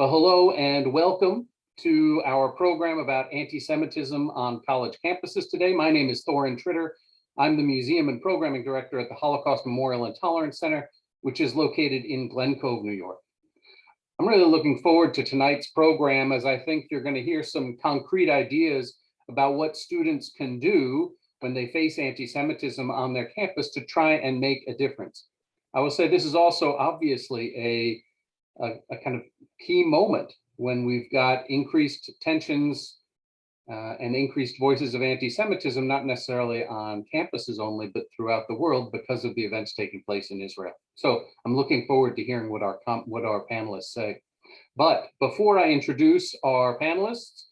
Well, hello and welcome to our program about anti-Semitism on college campuses today. My name is Thorin Tritter. I'm the Museum and Programming Director at the Holocaust Memorial and Tolerance Center, which is located in Glen Cove, New York. I'm really looking forward to tonight's program, as I think you're going to hear some concrete ideas about what students can do when they face anti-Semitism on their campus to try and make a difference. I will say this is also obviously a kind of key moment when we've got increased tensions and increased voices of anti-Semitism, not necessarily on campuses only, but throughout the world because of the events taking place in Israel. So I'm looking forward to hearing what our panelists say. But before I introduce our panelists,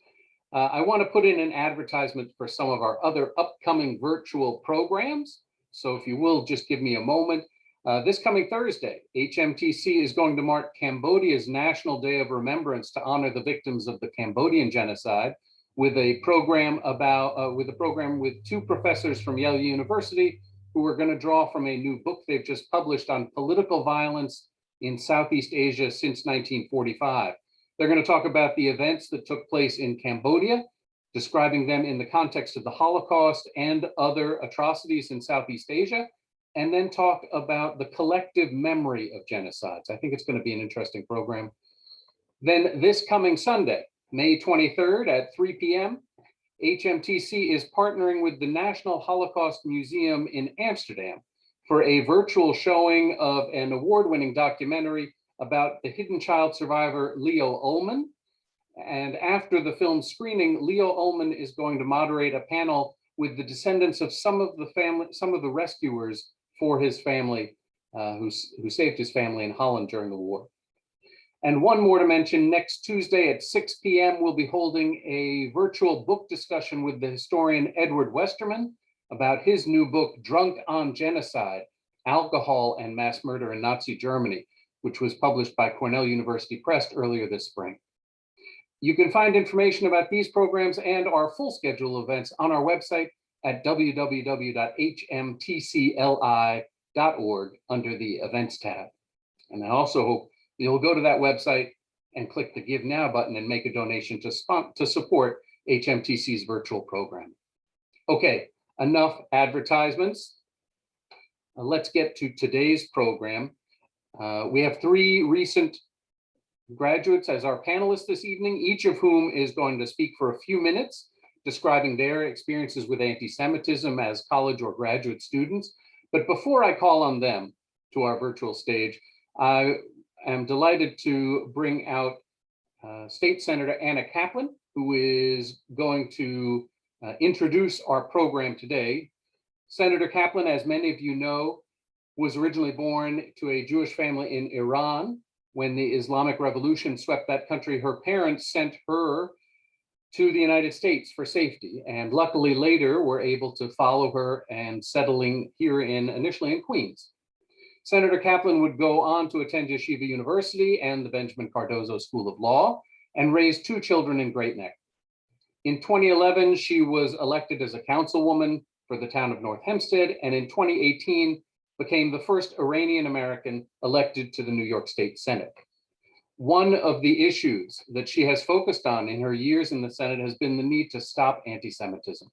I want to put in an advertisement for some of our other upcoming virtual programs. So if you will, just give me a moment. This coming Thursday, HMTC is going to mark Cambodia's National Day of Remembrance to honor the victims of the Cambodian genocide with a program with two professors from Yale University who are going to draw from a new book they've just published on political violence in Southeast Asia since 1945. They're going to talk about the events that took place in Cambodia, describing them in the context of the Holocaust and other atrocities in Southeast Asia, and then talk about the collective memory of genocides. I think it's going to be an interesting program. Then this coming Sunday, May 23rd at 3 p.m., HMTC is partnering with the National Holocaust Museum in Amsterdam for a virtual showing of an award-winning documentary about the hidden child survivor Leo Ullman. And after the film screening, Leo Ullman is going to moderate a panel with the descendants of some of the rescuers for his family, who saved his family in Holland during the war. And one more to mention, next Tuesday at 6 p.m., we'll be holding a virtual book discussion with the historian Edward Westerman about his new book, Drunk on Genocide, Alcohol and Mass Murder in Nazi Germany, which was published by Cornell University Press earlier this spring. You can find information about these programs and our full schedule of events on our website at www.hmtcli.org under the Events tab. And I also hope you'll go to that website and click the Give Now button and make a donation to support HMTC's virtual program. Okay, enough advertisements. Let's get to today's program. We have three recent graduates as our panelists this evening, each of whom is going to speak for a few minutes, describing their experiences with anti-Semitism as college or graduate students. But before I call on them to our virtual stage, I am delighted to bring out State Senator Anna Kaplan, who is going to introduce our program today. Senator Kaplan, as many of you know, was originally born to a Jewish family in Iran. When the Islamic Revolution swept that country, her parents sent her to the United States for safety, and luckily later were able to follow her and settling here initially in Queens. Senator Kaplan would go on to attend Yeshiva University and the Benjamin Cardozo School of Law and raised two children in Great Neck. In 2011, she was elected as a councilwoman for the town of North Hempstead, and in 2018 became the first Iranian American elected to the New York State Senate. One of the issues that she has focused on in her years in the Senate has been the need to stop anti-Semitism.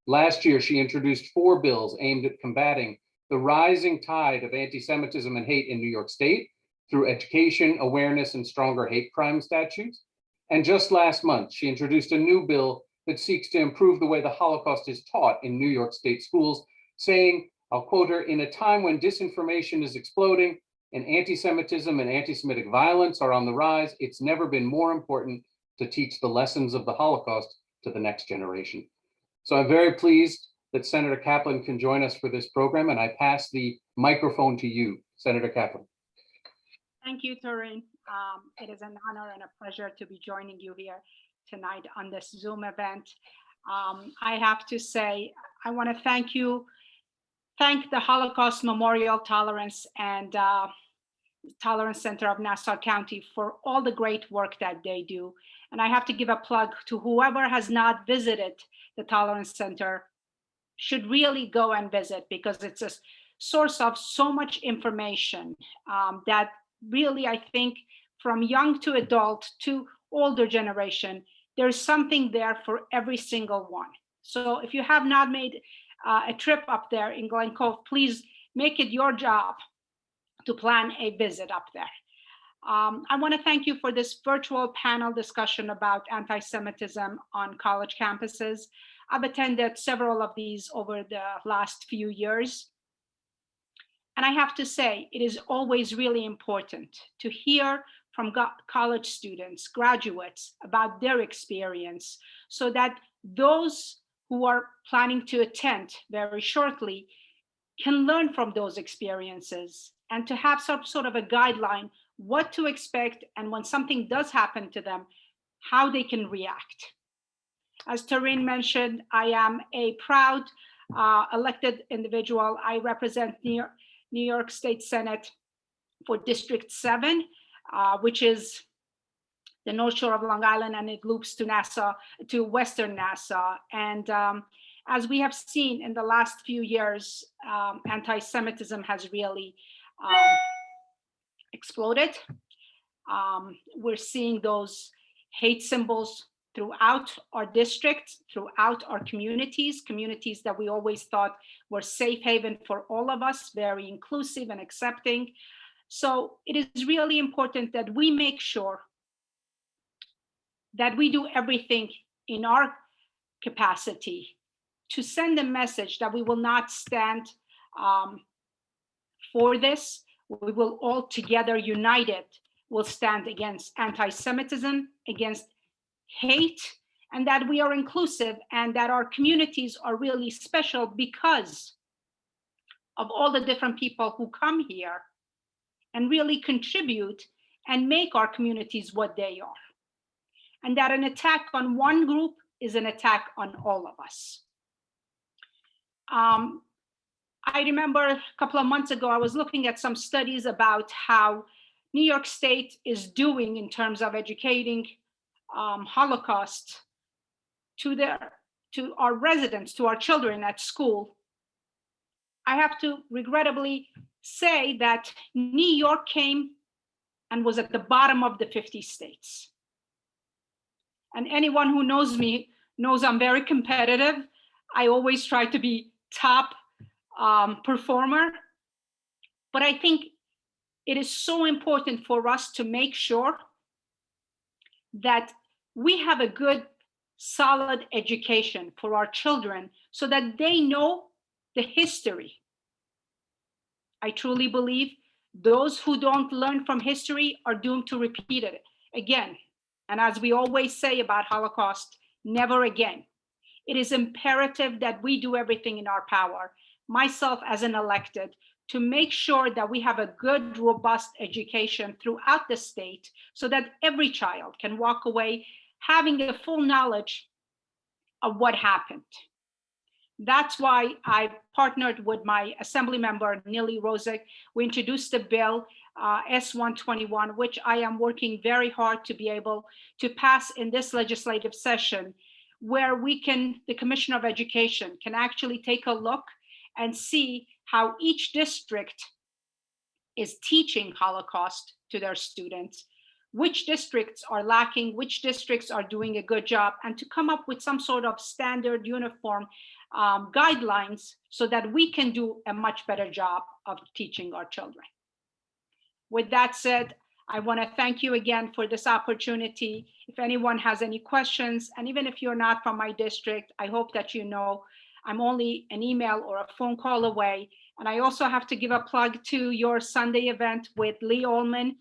Last year, she introduced 4 bills aimed at combating the rising tide of anti-Semitism and hate in New York State through education, awareness, and stronger hate crime statutes. And just last month, she introduced a new bill that seeks to improve the way the Holocaust is taught in New York State schools, saying, I'll quote her, "In a time when disinformation is exploding and anti-Semitism and anti-Semitic violence are on the rise, it's never been more important to teach the lessons of the Holocaust to the next generation." So I'm very pleased that Senator Kaplan can join us for this program, and I pass the microphone to you, Senator Kaplan. Thank you, Thorin. It is an honor and a pleasure to be joining you here tonight on this Zoom event. I have to say, I want to thank the Holocaust Memorial Tolerance and Tolerance Center of Nassau County for all the great work that they do. And I have to give a plug to whoever has not visited the Tolerance Center should really go and visit, because it's a source of so much information that really, I think, from young to adult to older generation, there's something there for every single one. So if you have not made a trip up there in Glen Cove, please make it your job to plan a visit up there. I want to thank you for this virtual panel discussion about anti-Semitism on college campuses. I've attended several of these over the last few years. And I have to say, it is always really important to hear from college students, graduates, about their experience, so that those who are planning to attend very shortly can learn from those experiences and to have some sort of a guideline what to expect, and when something does happen to them, how they can react. As Tareen mentioned, I am a proud elected individual. I represent New York State Senate for District 7, which is the North Shore of Long Island, and it loops to Nassau, to Western Nassau. And as we have seen in the last few years, anti-Semitism has really exploded. We're seeing those hate symbols throughout our district, throughout our communities that we always thought were safe haven for all of us, very inclusive and accepting. So it is really important that we make sure that we do everything in our capacity to send a message that we will not stand for this. We will all together, united, will stand against anti-Semitism, against hate, and that we are inclusive, and that our communities are really special because of all the different people who come here and really contribute and make our communities what they are. And that an attack on one group is an attack on all of us. I remember a couple of months ago, I was looking at some studies about how New York State is doing in terms of educating Holocaust to our residents, to our children at school. I have to regrettably say that New York came and was at the bottom of the 50 states. And anyone who knows me knows I'm very competitive. I always try to be top performer. But I think it is so important for us to make sure that we have a good, solid education for our children so that they know the history. I truly believe those who don't learn from history are doomed to repeat it again. And as we always say about Holocaust, never again. It is imperative that we do everything in our power, myself as an elected, to make sure that we have a good, robust education throughout the state so that every child can walk away having a full knowledge of what happened. That's why I partnered with my assembly member, Nili Rozek. We introduced a bill, S-121, which I am working very hard to be able to pass in this legislative session, where the Commissioner of Education can actually take a look and see how each district is teaching Holocaust to their students, which districts are lacking, which districts are doing a good job, and to come up with some sort of standard uniform guidelines so that we can do a much better job of teaching our children. With that said, I want to thank you again for this opportunity. If anyone has any questions, and even if you're not from my district, I hope that you know I'm only an email or a phone call away. And I also have to give a plug to your Sunday event with Lee Ullman.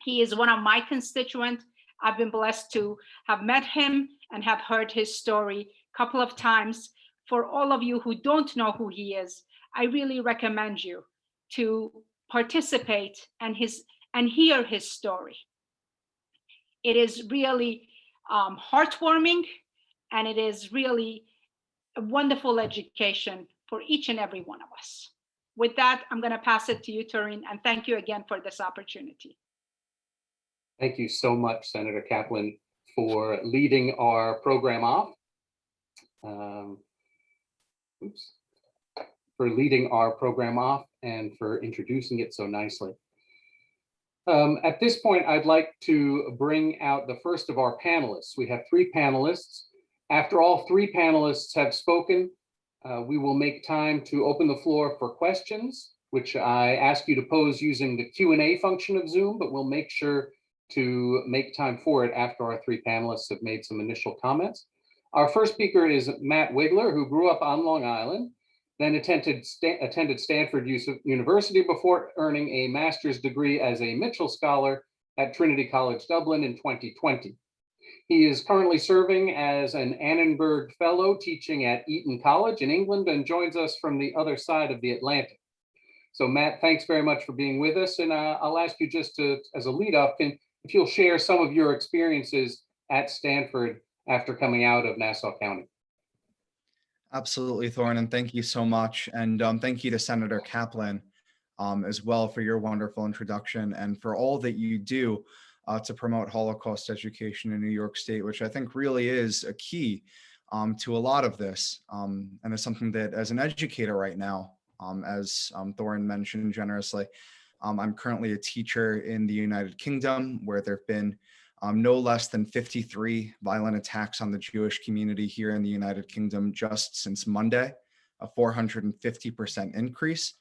He is one of my constituents. I've been blessed to have met him and have heard his story a couple of times. For all of you who don't know who he is, I really recommend you to participate and hear his story. It is really heartwarming, and it is really a wonderful education for each and every one of us. With that, I'm going to pass it to you, Tareen, and thank you again for this opportunity. Thank you so much, Senator Kaplan, for leading our program off. For leading our program off and for introducing it so nicely. At this point, I'd like to bring out the first of our panelists. We have three panelists. After all three panelists have spoken, we will make time to open the floor for questions, which I ask you to pose using the Q&A function of Zoom, but we'll make sure to make time for it after our three panelists have made some initial comments. Our first speaker is Matt Wigler, who grew up on Long Island, then attended Stanford University before earning a master's degree as a Mitchell Scholar at Trinity College Dublin in 2020. He is currently serving as an Annenberg Fellow teaching at Eton College in England and joins us from the other side of the Atlantic. So Matt, thanks very much for being with us. And I'll ask you just to, as a lead up, if you'll share some of your experiences at Stanford after coming out of Nassau County. Absolutely, Thorin, and thank you so much. And thank you to Senator Kaplan as well for your wonderful introduction and for all that you do to promote Holocaust education in New York State, which I think really is a key to a lot of this. And it's something that as an educator right now, as Thorin mentioned generously, I'm currently a teacher in the United Kingdom where there have been no less than 53 violent attacks on the Jewish community here in the United Kingdom just since Monday, a 450% increase.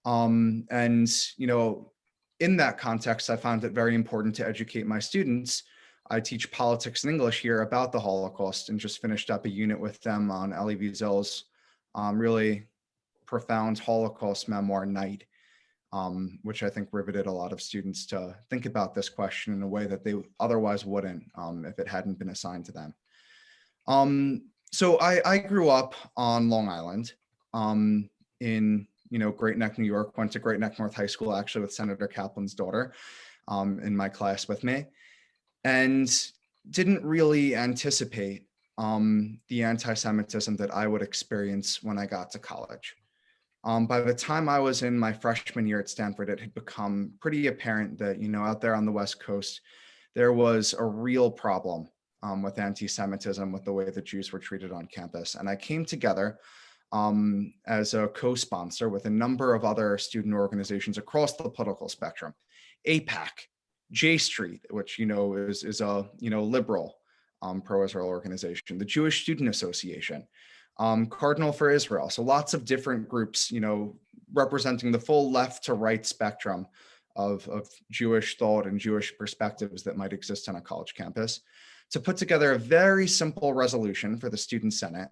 And, you know, in that context, I found it very important to educate my students. I teach politics and English here about the Holocaust and just finished up a unit with them on Elie Wiesel's really profound Holocaust memoir, Night. Which I think riveted a lot of students to think about this question in a way that they otherwise wouldn't if it hadn't been assigned to them. So I grew up on Long Island in Great Neck, New York, went to Great Neck North High School actually with Senator Kaplan's daughter in my class with me, and didn't really anticipate the anti-Semitism that I would experience when I got to college. By the time I was in my freshman year at Stanford, it had become pretty apparent that, out there on the West Coast, there was a real problem with anti-Semitism, with the way that Jews were treated on campus. And I came together as a co-sponsor with a number of other student organizations across the political spectrum, APAC, J Street, which, is a, liberal pro-Israel organization, the Jewish Student Association, Cardinal for Israel. So lots of different groups, representing the full left to right spectrum of Jewish thought and Jewish perspectives that might exist on a college campus, to put together a very simple resolution for the Student Senate,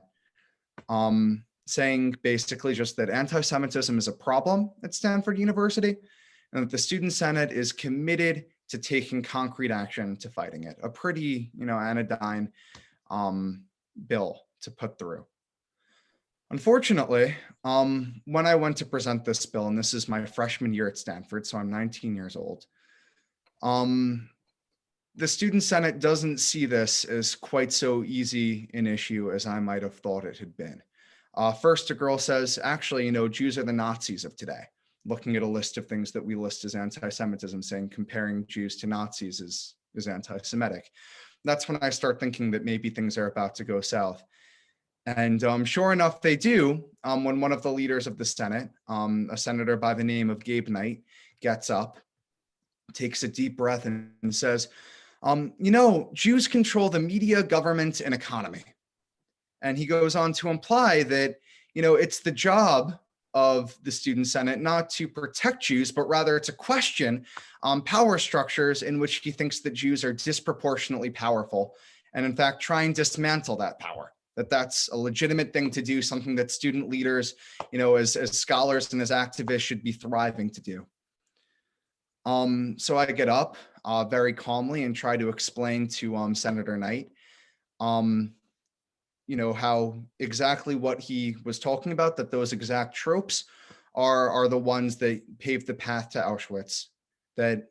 saying basically just that anti-Semitism is a problem at Stanford University, and that the Student Senate is committed to taking concrete action to fighting it. A pretty, anodyne bill to put through. Unfortunately, when I went to present this bill, and this is my freshman year at Stanford, so I'm 19 years old, the Student Senate doesn't see this as quite so easy an issue as I might have thought it had been. First, a girl says, actually, Jews are the Nazis of today, looking at a list of things that we list as anti-Semitism, saying comparing Jews to Nazis is anti-Semitic. That's when I start thinking that maybe things are about to go south. And sure enough, they do, when one of the leaders of the Senate, a senator by the name of Gabe Knight, gets up, takes a deep breath and says, Jews control the media, government, and economy. And he goes on to imply that, it's the job of the Student Senate not to protect Jews, but rather to question power structures in which he thinks that Jews are disproportionately powerful, and in fact, try and dismantle that power. That's a legitimate thing to do, something that student leaders, as scholars and as activists should be thriving to do. So I get up very calmly and try to explain to Senator Knight, how exactly what he was talking about, that those exact tropes are the ones that paved the path to Auschwitz, that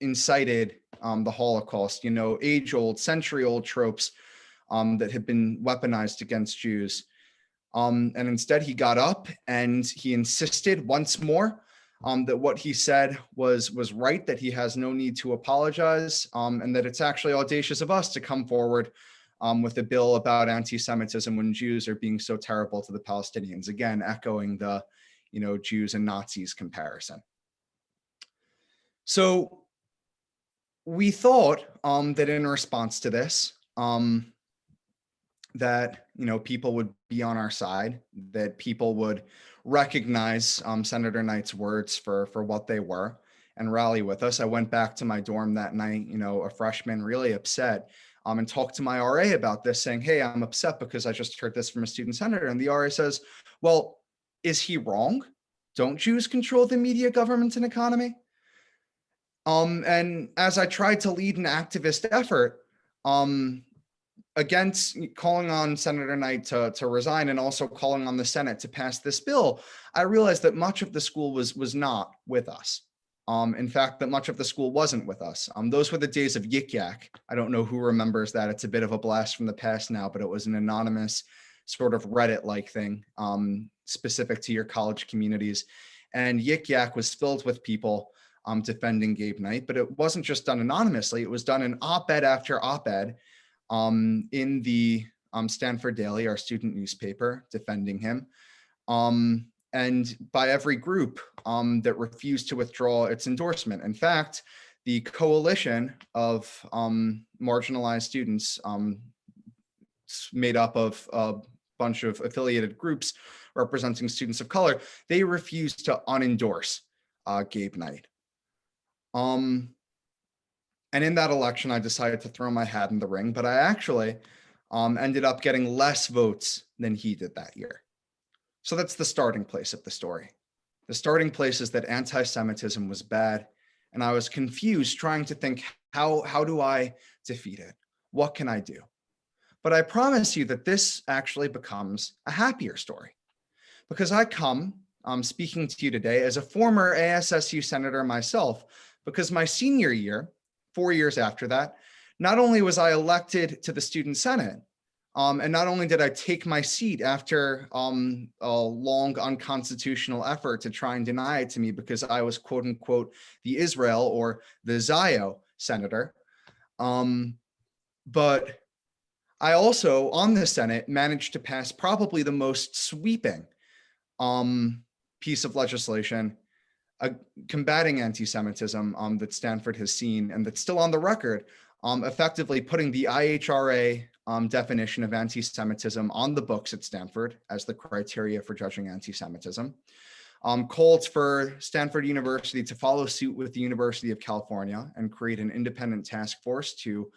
incited the Holocaust, age-old, century-old tropes that had been weaponized against Jews. And instead he got up and he insisted once more that what he said was right, that he has no need to apologize, and that it's actually audacious of us to come forward with a bill about anti-Semitism when Jews are being so terrible to the Palestinians, again, echoing the, Jews and Nazis comparison. So we thought that in response to this, that people would be on our side, that people would recognize Senator Knight's words for what they were and rally with us. I went back to my dorm that night, a freshman, really upset, and talked to my RA about this, saying, "Hey, I'm upset because I just heard this from a student senator." And the RA says, "Well, is he wrong? Don't Jews control the media, government, and economy?" And as I tried to lead an activist effort, against calling on Senator Knight to resign and also calling on the Senate to pass this bill, I realized that much of the school was not with us. In fact, that much of the school wasn't with us. Those were the days of Yik Yak. I don't know who remembers that. It's a bit of a blast from the past now, but it was an anonymous sort of Reddit-like thing specific to your college communities. And Yik Yak was filled with people defending Gabe Knight, but it wasn't just done anonymously. It was done in op-ed after op-ed in the Stanford Daily, our student newspaper, defending him. And by every group that refused to withdraw its endorsement. In fact, the coalition of marginalized students made up of a bunch of affiliated groups representing students of color, they refused to unendorse Gabe Knight. And in that election, I decided to throw my hat in the ring, but I actually ended up getting less votes than he did that year. So that's the starting place of the story. The starting place is that anti-Semitism was bad, and I was confused trying to think, how do I defeat it? What can I do? But I promise you that this actually becomes a happier story, because I come speaking to you today as a former ASSU senator myself, because my senior year, 4 years after that, not only was I elected to the Student Senate, and not only did I take my seat after a long unconstitutional effort to try and deny it to me because I was quote unquote the Israel or the Zio senator, but I also on the Senate managed to pass probably the most sweeping piece of legislation combating anti-Semitism that Stanford has seen and that's still on the record, effectively putting the IHRA definition of anti-Semitism on the books at Stanford as the criteria for judging anti-Semitism, called for Stanford University to follow suit with the University of California and create an independent task force to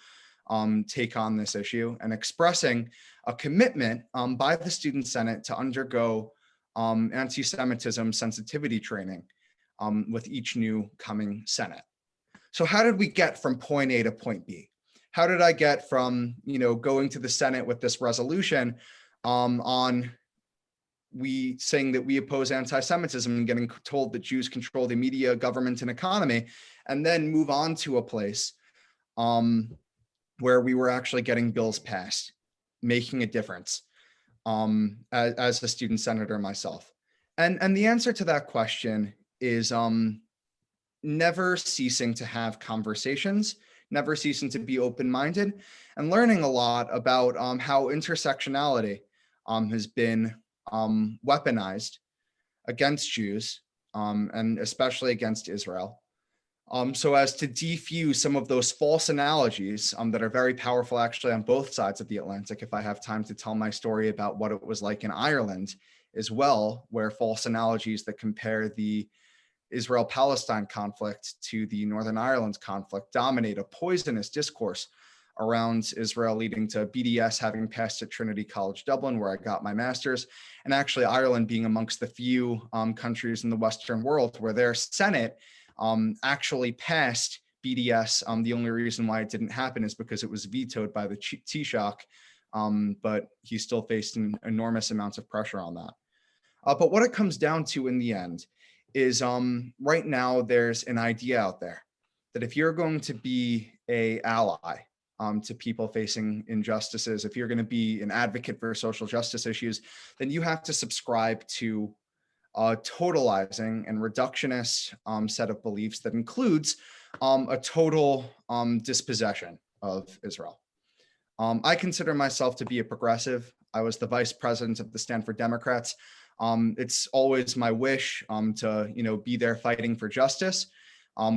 take on this issue, and expressing a commitment by the Student Senate to undergo anti-Semitism sensitivity training with each new coming Senate. So how did we get from point A to point B? How did I get from, going to the Senate with this resolution saying that we oppose anti-Semitism and getting told that Jews control the media, government, and economy, and then move on to a place where we were actually getting bills passed, making a difference as a student senator myself? And the answer to that question is never ceasing to have conversations, never ceasing to be open-minded, and learning a lot about how intersectionality has been weaponized against Jews, and especially against Israel, so as to defuse some of those false analogies that are very powerful actually on both sides of the Atlantic. If I have time to tell my story about what it was like in Ireland as well, where false analogies that compare the Israel-Palestine conflict to the Northern Ireland conflict dominate a poisonous discourse around Israel, leading to BDS having passed at Trinity College Dublin, where I got my master's, and actually Ireland being amongst the few countries in the Western world where their Senate actually passed BDS. The only reason why it didn't happen is because it was vetoed by the Taoiseach, but he still faced an enormous amounts of pressure on that. But what it comes down to in the end is right now there's an idea out there that if you're going to be an ally to people facing injustices, if you're going to be an advocate for social justice issues, then you have to subscribe to a totalizing and reductionist set of beliefs that includes a total dispossession of Israel. I consider myself to be a progressive. I was the vice president of the Stanford Democrats. It's always my wish to be there fighting for justice.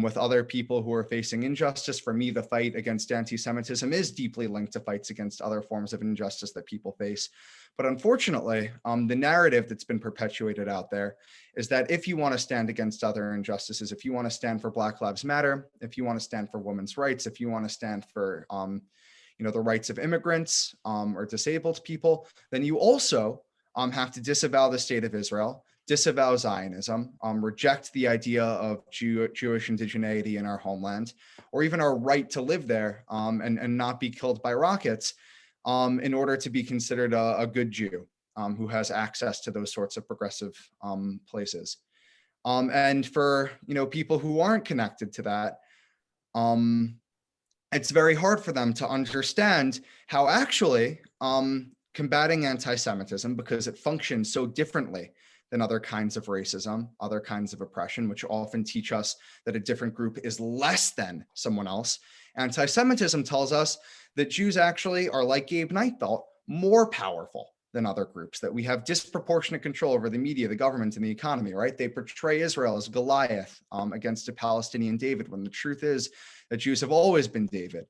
with other people who are facing injustice. For me, the fight against anti-Semitism is deeply linked to fights against other forms of injustice that people face. But unfortunately, the narrative that's been perpetuated out there is that if you want to stand against other injustices, if you want to stand for Black Lives Matter, if you want to stand for women's rights, if you want to stand for the rights of immigrants or disabled people, then you also have to disavow the state of Israel, disavow Zionism, reject the idea of Jewish indigeneity in our homeland, or even our right to live there and not be killed by rockets in order to be considered a good Jew who has access to those sorts of progressive places. And for people who aren't connected to that, it's very hard for them to understand how actually combating anti-Semitism, because it functions so differently than other kinds of racism, other kinds of oppression, which often teach us that a different group is less than someone else. Anti-Semitism tells us that Jews actually are, like Gabe Knight thought, more powerful than other groups, that we have disproportionate control over the media, the government, and the economy, right? They portray Israel as Goliath against a Palestinian David, when the truth is that Jews have always been David,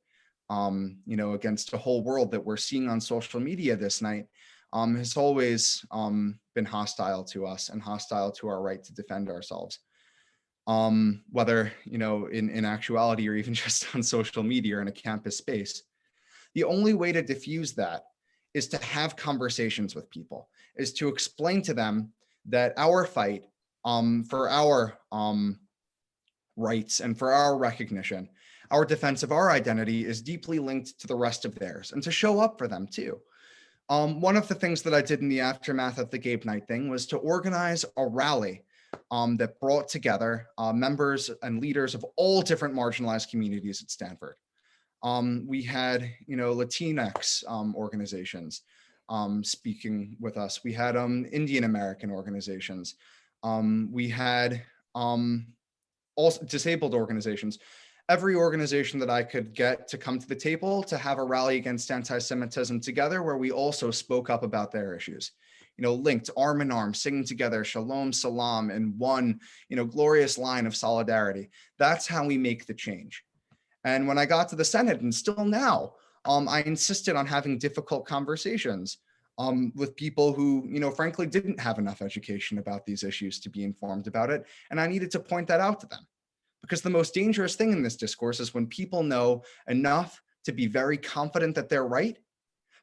against a whole world that we're seeing on social media this night has always been hostile to us and hostile to our right to defend ourselves. Whether, in actuality or even just on social media or in a campus space. The only way to diffuse that is to have conversations with people, is to explain to them that our fight for our rights and for our recognition, our defense of our identity is deeply linked to the rest of theirs, and to show up for them too. One of the things that I did in the aftermath of the Gabe Knight thing was to organize a rally that brought together members and leaders of all different marginalized communities at Stanford. We had, Latinx organizations speaking with us. We had Indian American organizations. We had also disabled organizations. Every organization that I could get to come to the table to have a rally against anti-Semitism together, where we also spoke up about their issues, linked arm in arm, singing together, Shalom, Salam, in one, glorious line of solidarity. That's how we make the change. And when I got to the Senate, and still now, I insisted on having difficult conversations with people who, frankly, didn't have enough education about these issues to be informed about it. And I needed to point that out to them. Because the most dangerous thing in this discourse is when people know enough to be very confident that they're right,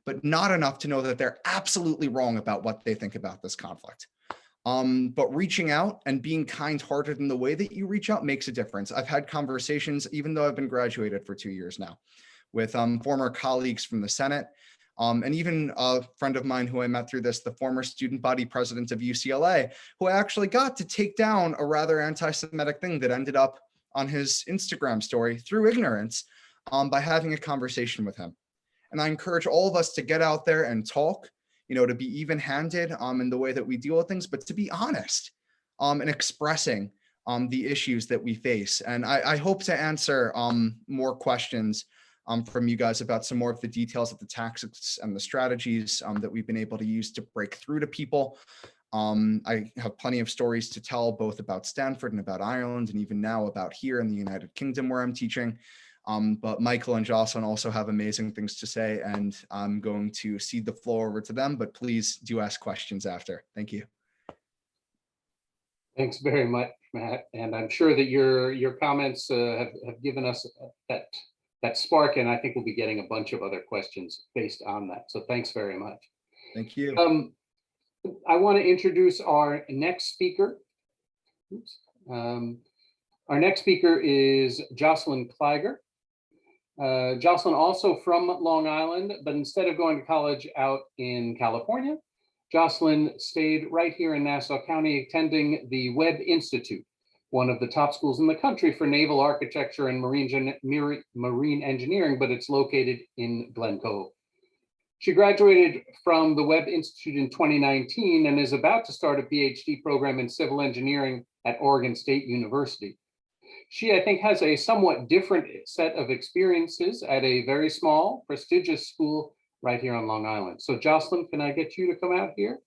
but not enough to know that they're absolutely wrong about what they think about this conflict. But reaching out and being kind-hearted in the way that you reach out makes a difference. I've had conversations, even though I've been graduated for 2 years now, with former colleagues from the Senate, and even a friend of mine who I met through this, the former student body president of UCLA, who I actually got to take down a rather anti-Semitic thing that ended up on his Instagram story through ignorance by having a conversation with him. And I encourage all of us to get out there and talk, to be even-handed in the way that we deal with things, but to be honest in expressing the issues that we face. And I hope to answer more questions from you guys about some more of the details of the tactics and the strategies that we've been able to use to break through to people. I have plenty of stories to tell, both about Stanford and about Ireland, and even now about here in the United Kingdom where I'm teaching. But Michael and Jocelyn also have amazing things to say, and I'm going to cede the floor over to them, but please do ask questions after. Thank you. Thanks very much, Matt. And I'm sure that your comments have given us that spark, and I think we'll be getting a bunch of other questions based on that. So thanks very much. Thank you. I want to introduce our next speaker. Our next speaker is Jocelyn Kleiger. Jocelyn, also from Long Island, but instead of going to college out in California, Jocelyn stayed right here in Nassau County, attending the Webb Institute, one of the top schools in the country for naval architecture and marine engineering, but it's located in Glen Cove. She graduated from the Webb Institute in 2019 and is about to start a PhD program in civil engineering at Oregon State University. She, I think, has a somewhat different set of experiences at a very small, prestigious school right here on Long Island. So Jocelyn, can I get you to come out here?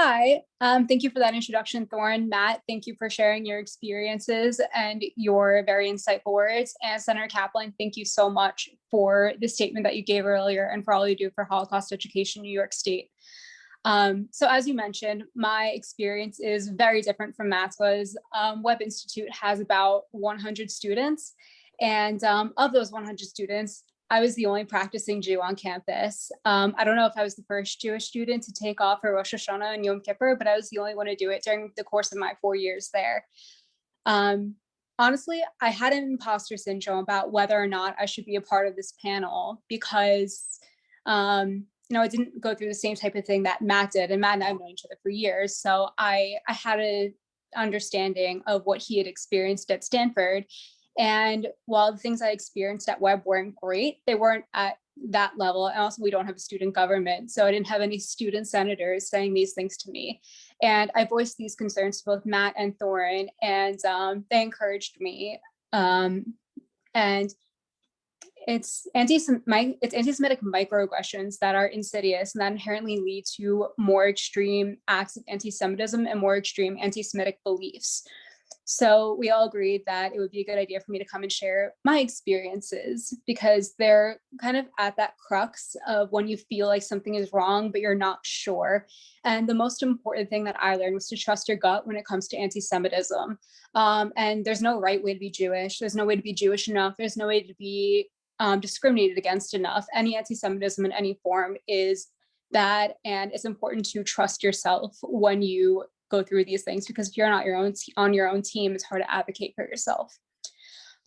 Hi, thank you for that introduction, Thorne. Matt, thank you for sharing your experiences and your very insightful words. And Senator Kaplan, thank you so much for the statement that you gave earlier and for all you do for Holocaust education in New York State. So as you mentioned, my experience is very different from Matt's was. Webb Institute has about 100 students. And of those 100 students, I was the only practicing Jew on campus. I don't know if I was the first Jewish student to take off for Rosh Hashanah and Yom Kippur, but I was the only one to do it during the course of my 4 years there. Honestly, I had an imposter syndrome about whether or not I should be a part of this panel because, I didn't go through the same type of thing that Matt did, and Matt and I have known each other for years. So I had an understanding of what he had experienced at Stanford. And while the things I experienced at Webb weren't great, they weren't at that level. And also we don't have a student government. So I didn't have any student senators saying these things to me. And I voiced these concerns to both Matt and Thorne, and they encouraged me. And it's anti-Semitic microaggressions that are insidious and that inherently lead to more extreme acts of anti-Semitism and more extreme anti-Semitic beliefs. So we all agreed that it would be a good idea for me to come and share my experiences because they're kind of at that crux of when you feel like something is wrong, but you're not sure. And the most important thing that I learned was to trust your gut when it comes to anti-Semitism. And there's no right way to be Jewish. There's no way to be Jewish enough. There's no way to be discriminated against enough. Any anti-Semitism in any form is bad. And it's important to trust yourself when you go through these things, because if you're not on your own team, it's hard to advocate for yourself.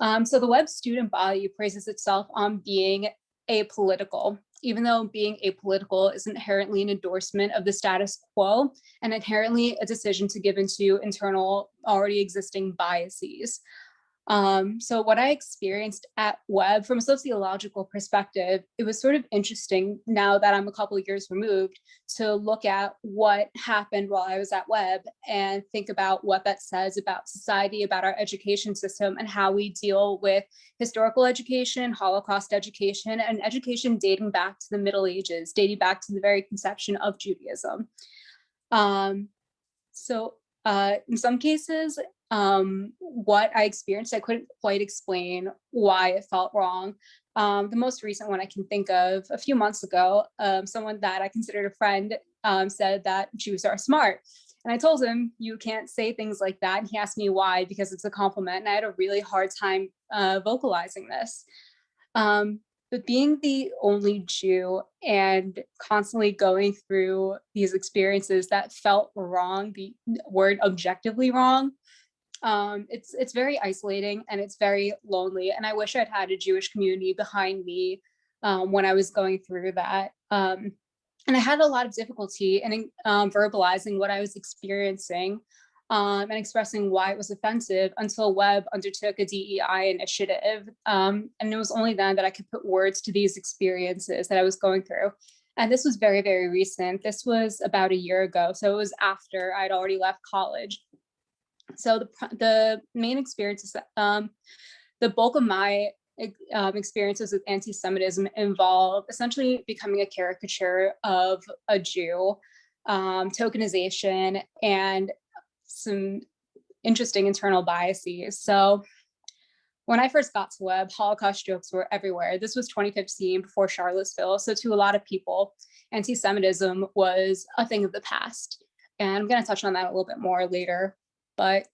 So the Webb student body praises itself on being apolitical, even though being apolitical is inherently an endorsement of the status quo and inherently a decision to give into internal already existing biases. So what I experienced at Webb from a sociological perspective, it was sort of interesting now that I'm a couple of years removed to look at what happened while I was at Webb and think about what that says about society, about our education system, and how we deal with historical education, Holocaust education, and education dating back to the Middle Ages, dating back to the very conception of Judaism. In some cases, what I experienced, I couldn't quite explain why it felt wrong. The most recent one I can think of, a few months ago, someone that I considered a friend said that Jews are smart. And I told him, you can't say things like that. And he asked me why, because it's a compliment. And I had a really hard time vocalizing this. But being the only Jew and constantly going through these experiences that felt wrong, the word objectively wrong, it's very isolating and it's very lonely. And I wish I'd had a Jewish community behind me when I was going through that. And I had a lot of difficulty in verbalizing what I was experiencing and expressing why it was offensive until Webb undertook a DEI initiative. And it was only then that I could put words to these experiences that I was going through. And this was very, very recent. This was about a year ago. So it was after I'd already left college. So the main experiences, the bulk of my experiences with anti-Semitism involve essentially becoming a caricature of a Jew, tokenization, and some interesting internal biases. So when I first got to Webb, Holocaust jokes were everywhere. This was 2015, before Charlottesville. So to a lot of people, anti-Semitism was a thing of the past. And I'm going to touch on that a little bit more later. But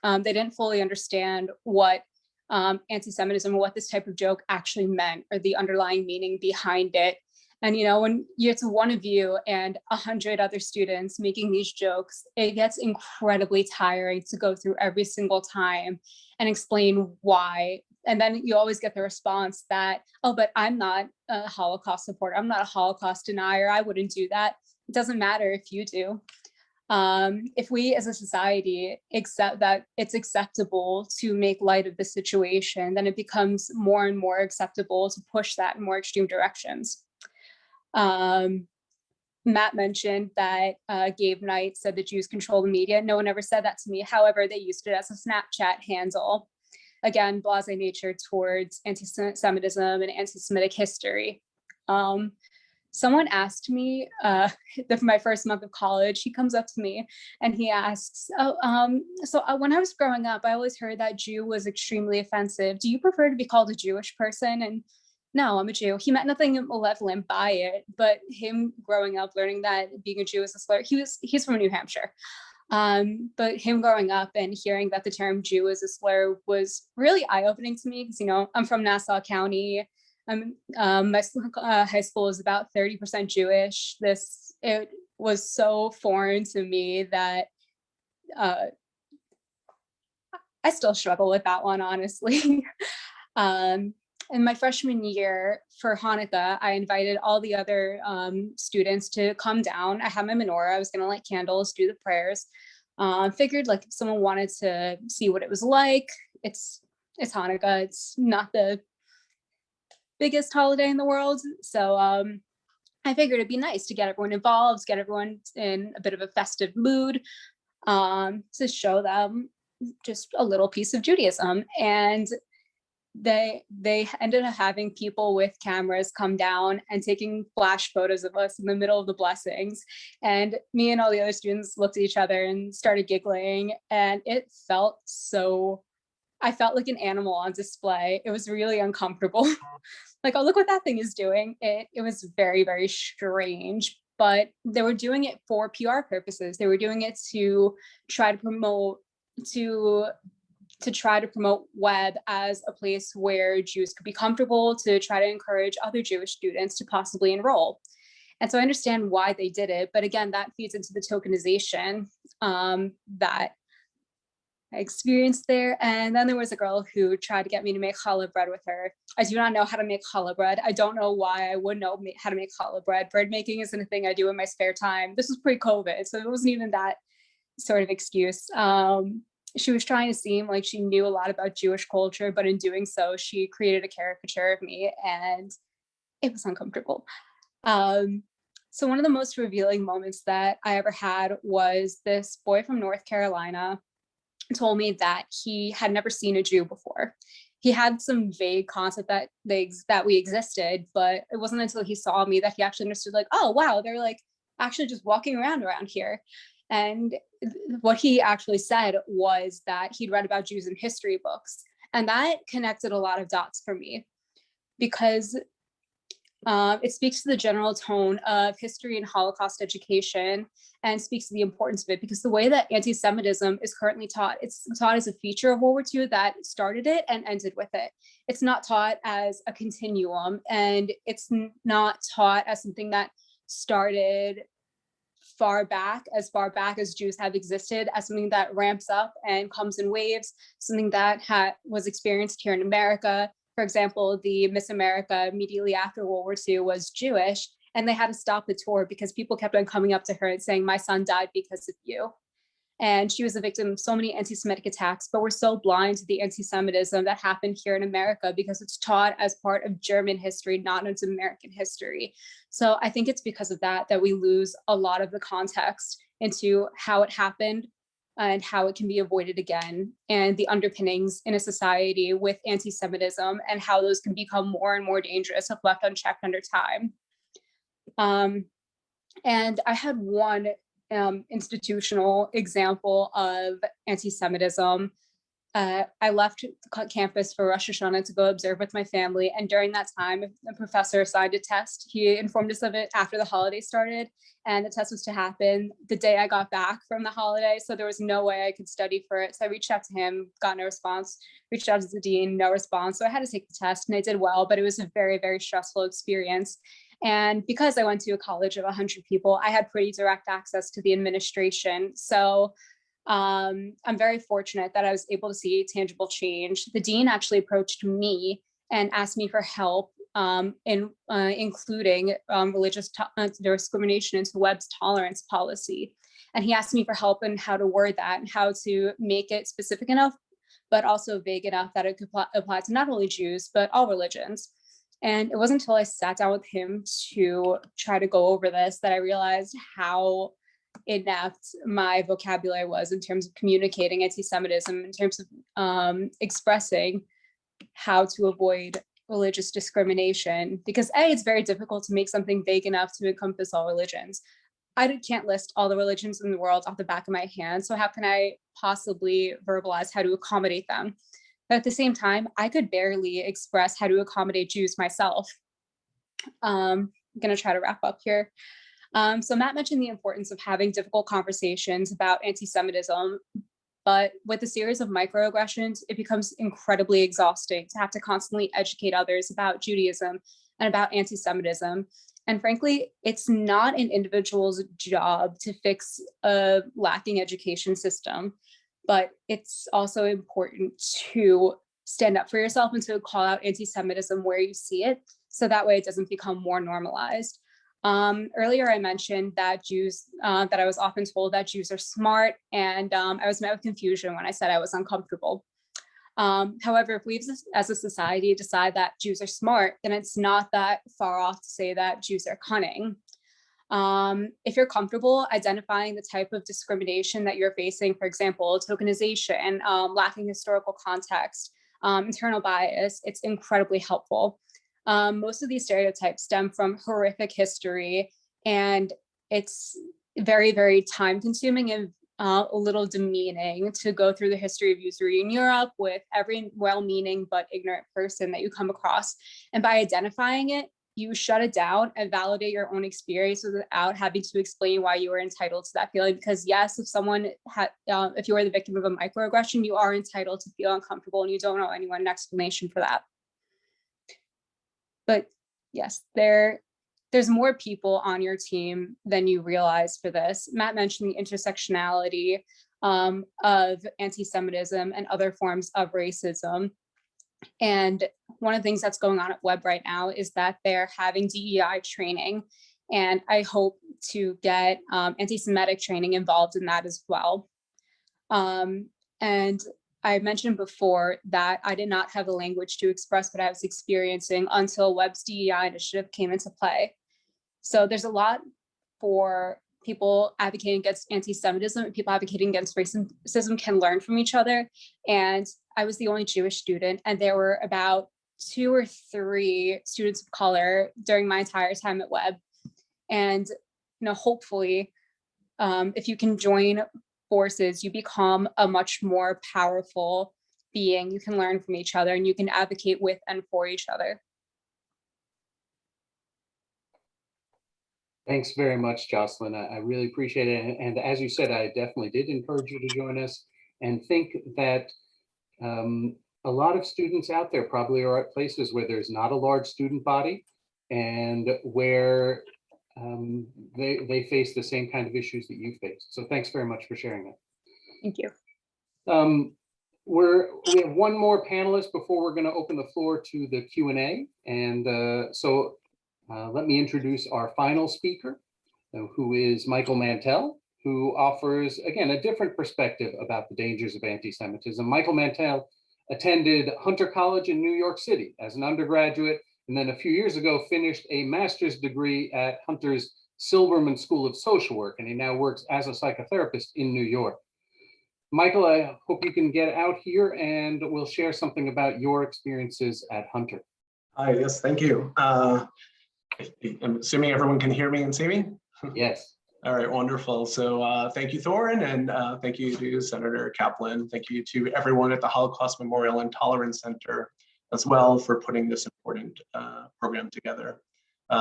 they didn't fully understand what anti-Semitism or what this type of joke actually meant or the underlying meaning behind it. And, when it's one of you and 100 other students making these jokes, it gets incredibly tiring to go through every single time and explain why. And then you always get the response that, oh, but I'm not a Holocaust supporter. I'm not a Holocaust denier. I wouldn't do that. It doesn't matter if you do. If we as a society accept that it's acceptable to make light of the situation, then it becomes more and more acceptable to push that in more extreme directions. Matt mentioned that Gabe Knight said that Jews control the media. No one ever said that to me. However, they used it as a Snapchat handle. Again, blasé nature towards anti-Semitism and anti-Semitic history. someone asked me my first month of college, he comes up to me and he asks, when I was growing up, I always heard that Jew was extremely offensive. Do you prefer to be called a Jewish person? And no, I'm a Jew. He meant nothing malevolent by it, but him growing up, learning that being a Jew is a slur. He's from New Hampshire. But him growing up and hearing that the term Jew is a slur was really eye-opening to me, because, I'm from Nassau County. My high school is about 30% Jewish. It was so foreign to me that I still struggle with that one, honestly. In my freshman year for Hanukkah, I invited all the other students to come down. I had my menorah. I was going to light candles, do the prayers. Figured like if someone wanted to see what it was like, it's Hanukkah. It's not the biggest holiday in the world. So I figured it'd be nice to get everyone involved, get everyone in a bit of a festive mood, to show them just a little piece of Judaism. And they ended up having people with cameras come down and taking flash photos of us in the middle of the blessings. And me and all the other students looked at each other and started giggling. And I felt like an animal on display. It was really uncomfortable. Like, oh, look what that thing is doing. It was very, very strange, but they were doing it for PR purposes. They were doing it to try to promote web as a place where Jews could be comfortable, to try to encourage other Jewish students to possibly enroll. And so I understand why they did it. But again, that feeds into the tokenization that I experienced there. And then there was a girl who tried to get me to make challah bread with her. I do not know how to make challah bread. I don't know why I would know how to make challah bread. Bread making isn't a thing I do in my spare time. This was pre-COVID, so it wasn't even that sort of excuse. She was trying to seem like she knew a lot about Jewish culture, but in doing so, she created a caricature of me, and it was uncomfortable. So one of the most revealing moments that I ever had was this boy from North Carolina told me that he had never seen a Jew before. He had some vague concept that we existed, but it wasn't until he saw me that he actually understood, like, oh, wow, they're like actually just walking around here. And what he actually said was that he'd read about Jews in history books. And that connected a lot of dots for me, because it speaks to the general tone of history and Holocaust education, and speaks to the importance of it, because the way that anti-Semitism is currently taught, it's taught as a feature of World War II that started it and ended with it. It's not taught as a continuum, and it's not taught as something that started far back as Jews have existed, as something that ramps up and comes in waves, something that was experienced here in America. For example, the Miss America immediately after World War II was Jewish, and they had to stop the tour because people kept on coming up to her and saying, my son died because of you. And she was a victim of so many anti-Semitic attacks, but we're so blind to the anti-Semitism that happened here in America because it's taught as part of German history, not as American history. So I think it's because of that we lose a lot of the context into how it happened and how it can be avoided again, and the underpinnings in a society with anti-Semitism and how those can become more and more dangerous if left unchecked under time. And I had one institutional example of anti-Semitism. I left campus for Rosh Hashanah to go observe with my family. And during that time, the professor assigned a test. He informed us of it after the holiday started, and the test was to happen the day I got back from the holiday. So there was no way I could study for it. So I reached out to him, got no response, reached out to the dean, no response. So I had to take the test, and I did well, but it was a very, very stressful experience. And because I went to a college of 100 people, I had pretty direct access to the administration. So I'm very fortunate that I was able to see tangible change. The dean actually approached me and asked me for help in including religious discrimination into Webb's tolerance policy. And he asked me for help in how to word that and how to make it specific enough, but also vague enough that it could apply to not only Jews, but all religions. And it wasn't until I sat down with him to try to go over this that I realized how inept my vocabulary was in terms of communicating anti-Semitism, in terms of expressing how to avoid religious discrimination, because A, it's very difficult to make something vague enough to encompass all religions. I can't list all the religions in the world off the back of my hand, so how can I possibly verbalize how to accommodate them? But at the same time, I could barely express how to accommodate Jews myself. I'm going to try to wrap up here. So Matt mentioned the importance of having difficult conversations about anti-Semitism, but with a series of microaggressions, it becomes incredibly exhausting to have to constantly educate others about Judaism and about anti-Semitism. And frankly, it's not an individual's job to fix a lacking education system, but it's also important to stand up for yourself and to call out anti-Semitism where you see it, so that way it doesn't become more normalized. Earlier, I mentioned that that I was often told that Jews are smart, and I was met with confusion when I said I was uncomfortable. However, if we as a society decide that Jews are smart, then it's not that far off to say that Jews are cunning. If you're comfortable identifying the type of discrimination that you're facing, for example, tokenization, lacking historical context, internal bias, it's incredibly helpful. Most of these stereotypes stem from horrific history, and it's very, very time consuming and a little demeaning to go through the history of usury in Europe with every well-meaning but ignorant person that you come across. And by identifying it, you shut it down and validate your own experience without having to explain why you are entitled to that feeling. Because yes, if you are the victim of a microaggression, you are entitled to feel uncomfortable, and you don't owe anyone an explanation for that. But yes, there's more people on your team than you realize for this. Matt mentioned the intersectionality of anti-Semitism and other forms of racism. And one of the things that's going on at Webb right now is that they're having DEI training. And I hope to get anti-Semitic training involved in that as well. And I mentioned before that I did not have the language to express what I was experiencing until Webb's DEI initiative came into play. So there's a lot for people advocating against anti-Semitism and people advocating against racism can learn from each other. And I was the only Jewish student, and there were about 2 or 3 students of color during my entire time at Webb. And hopefully, if you can join forces, you become a much more powerful being. You can learn from each other, and you can advocate with and for each other. Thanks very much, Jocelyn. I really appreciate it. And as you said, I definitely did encourage you to join us, and think that a lot of students out there probably are at places where there's not a large student body, and where they face the same kind of issues that you face. So thanks very much for sharing that. Thank you. We have one more panelist before we're going to open the floor to the Q&A. And so let me introduce our final speaker, who is Michael Mantel, who offers, again, a different perspective about the dangers of anti-Semitism. Michael Mantel attended Hunter College in New York City as an undergraduate, and then a few years ago finished a master's degree at Hunter's Silberman School of Social Work, and he now works as a psychotherapist in New York. Michael, I hope you can get out here and we'll share something about your experiences at Hunter. Hi, yes, thank you. I'm assuming everyone can hear me and see me? Yes. All right, wonderful. So thank you, Thorin, and thank you to Senator Kaplan. Thank you to everyone at the Holocaust Memorial and Tolerance Center as well for putting this important program together.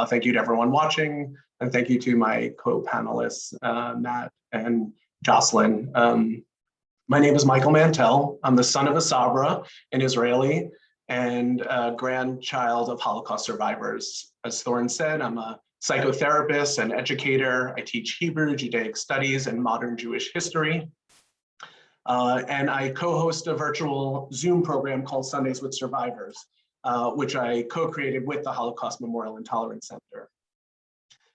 Thank you to everyone watching, and thank you to my co-panelists, Matt and Jocelyn. My name is Michael Mantel. I'm the son of a Sabra, an Israeli, and a grandchild of Holocaust survivors. As Thorin said, I'm a psychotherapist and educator. I teach Hebrew, Judaic studies, and modern Jewish history. And I co-host a virtual Zoom program called Sundays with Survivors, which I co-created with the Holocaust Memorial and Tolerance Center.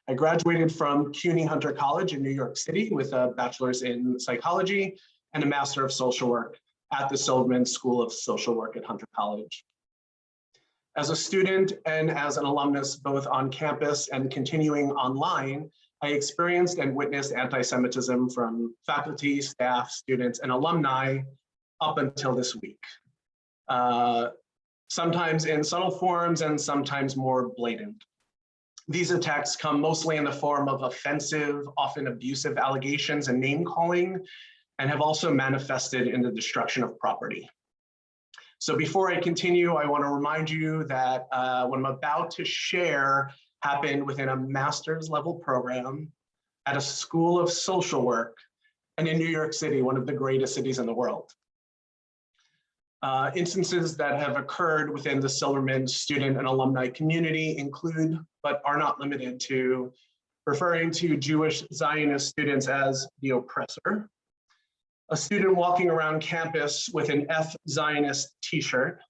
I graduated from CUNY Hunter College in New York City with a bachelor's in psychology and a master of social work at the Silberman School of Social Work at Hunter College. As a student and as an alumnus, both on campus and continuing online, I experienced and witnessed anti-Semitism from faculty, staff, students, and alumni up until this week. sometimes in subtle forms and sometimes more blatant. These attacks come mostly in the form of offensive, often abusive allegations and name calling, and have also manifested in the destruction of property. So before I continue, I want to remind you that what I'm about to share happened within a master's level program at a school of social work and in New York City, one of the greatest cities in the world. Instances that have occurred within the Silverman student and alumni community include, but are not limited to, referring to Jewish Zionist students as the oppressor, a student walking around campus with an F Zionist t-shirt,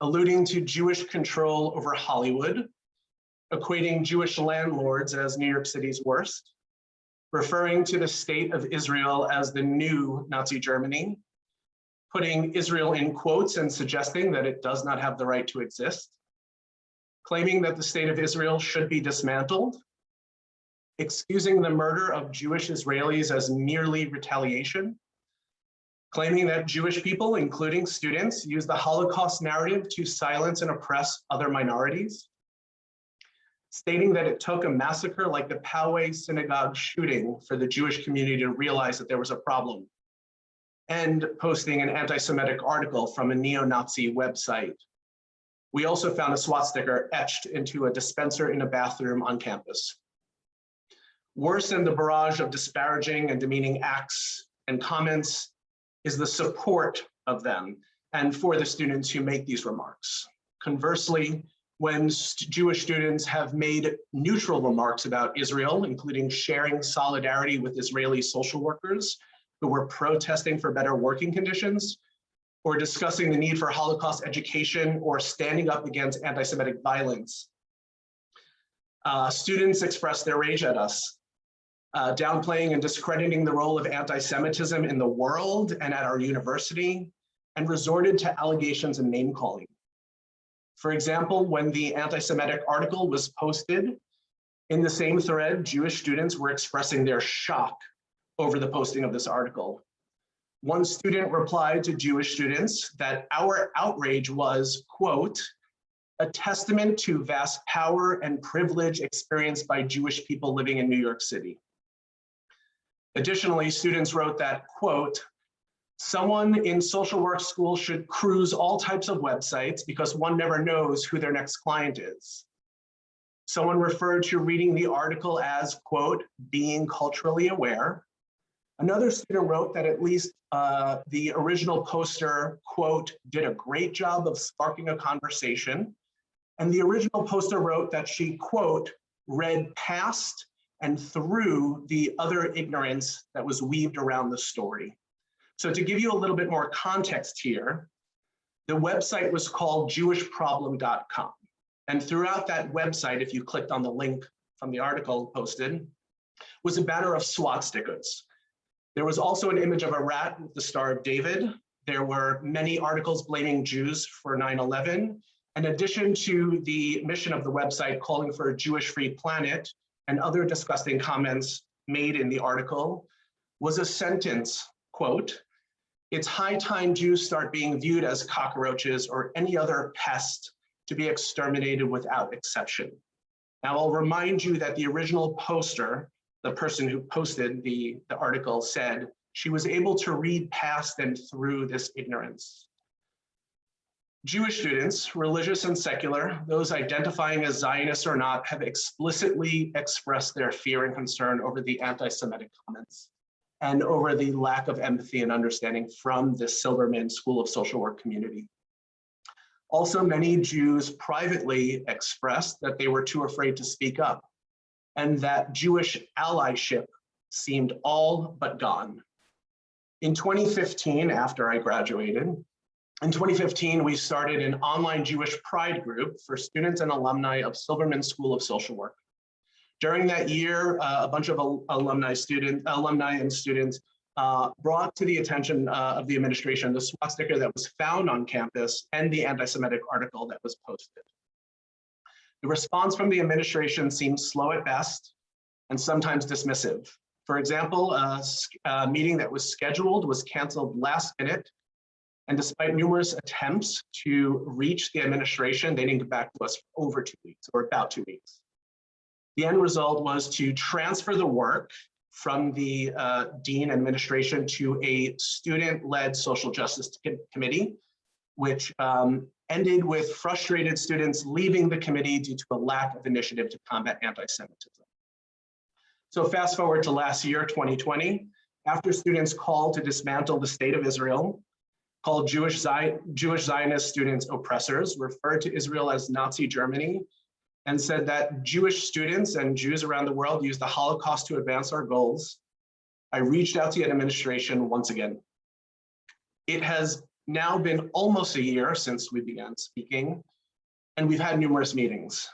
alluding to Jewish control over Hollywood, equating Jewish landlords as New York City's worst, referring to the state of Israel as the new Nazi Germany, putting Israel in quotes and suggesting that it does not have the right to exist, claiming that the state of Israel should be dismantled, excusing the murder of Jewish Israelis as merely retaliation, claiming that Jewish people, including students, use the Holocaust narrative to silence and oppress other minorities, stating that it took a massacre like the Poway synagogue shooting for the Jewish community to realize that there was a problem, and posting an anti-Semitic article from a neo-Nazi website. We also found a swastika etched into a dispenser in a bathroom on campus. Worse than the barrage of disparaging and demeaning acts and comments is the support of them and for the students who make these remarks. Conversely, when Jewish students have made neutral remarks about Israel, including sharing solidarity with Israeli social workers who were protesting for better working conditions, or discussing the need for Holocaust education, or standing up against anti-Semitic violence, students expressed their rage at us, downplaying and discrediting the role of anti-Semitism in the world and at our university, and resorted to allegations and name calling. For example, when the anti-Semitic article was posted, in the same thread, Jewish students were expressing their shock over the posting of this article. One student replied to Jewish students that our outrage was, quote, a testament to vast power and privilege experienced by Jewish people living in New York City. Additionally, students wrote that, quote, someone in social work school should cruise all types of websites because one never knows who their next client is. Someone referred to reading the article as, quote, being culturally aware. Another student wrote that at least the original poster, quote, did a great job of sparking a conversation. And the original poster wrote that she, quote, read past and through the other ignorance that was weaved around the story. So to give you a little bit more context here, the website was called jewishproblem.com. And throughout that website, if you clicked on the link from the article posted, was a banner of swastikas. There was also an image of a rat with the Star of David. There were many articles blaming Jews for 9/11. In addition to the mission of the website calling for a Jewish-free planet and other disgusting comments made in the article, was a sentence, quote, it's high time Jews start being viewed as cockroaches or any other pest to be exterminated without exception. Now, I'll remind you that the original poster, the person who posted the article, said she was able to read past and through this ignorance. Jewish students, religious and secular, those identifying as Zionists or not, have explicitly expressed their fear and concern over the anti-Semitic comments and over the lack of empathy and understanding from the Silverman School of Social Work community. Also, many Jews privately expressed that they were too afraid to speak up and that Jewish allyship seemed all but gone. In 2015, after I graduated, in 2015, we started an online Jewish pride group for students and alumni of Silverman School of Social Work. During that year, a bunch of alumni and students brought to the attention of the administration the swastika that was found on campus and the anti-Semitic article that was posted. The response from the administration seemed slow at best and sometimes dismissive. For example, a meeting that was scheduled was canceled last minute, And despite numerous attempts to reach the administration, they didn't get back to us for over 2 weeks, or about 2 weeks. The end result was to transfer the work from the dean administration to a student-led social justice committee, which ended with frustrated students leaving the committee due to a lack of initiative to combat anti-Semitism. So fast forward to last year, 2020, after students called to dismantle the state of Israel, called Jewish Zionist students oppressors, referred to Israel as Nazi Germany, and said that Jewish students and Jews around the world use the Holocaust to advance our goals, I reached out to the administration once again. It has now been almost a year since we began speaking, and we've had numerous meetings.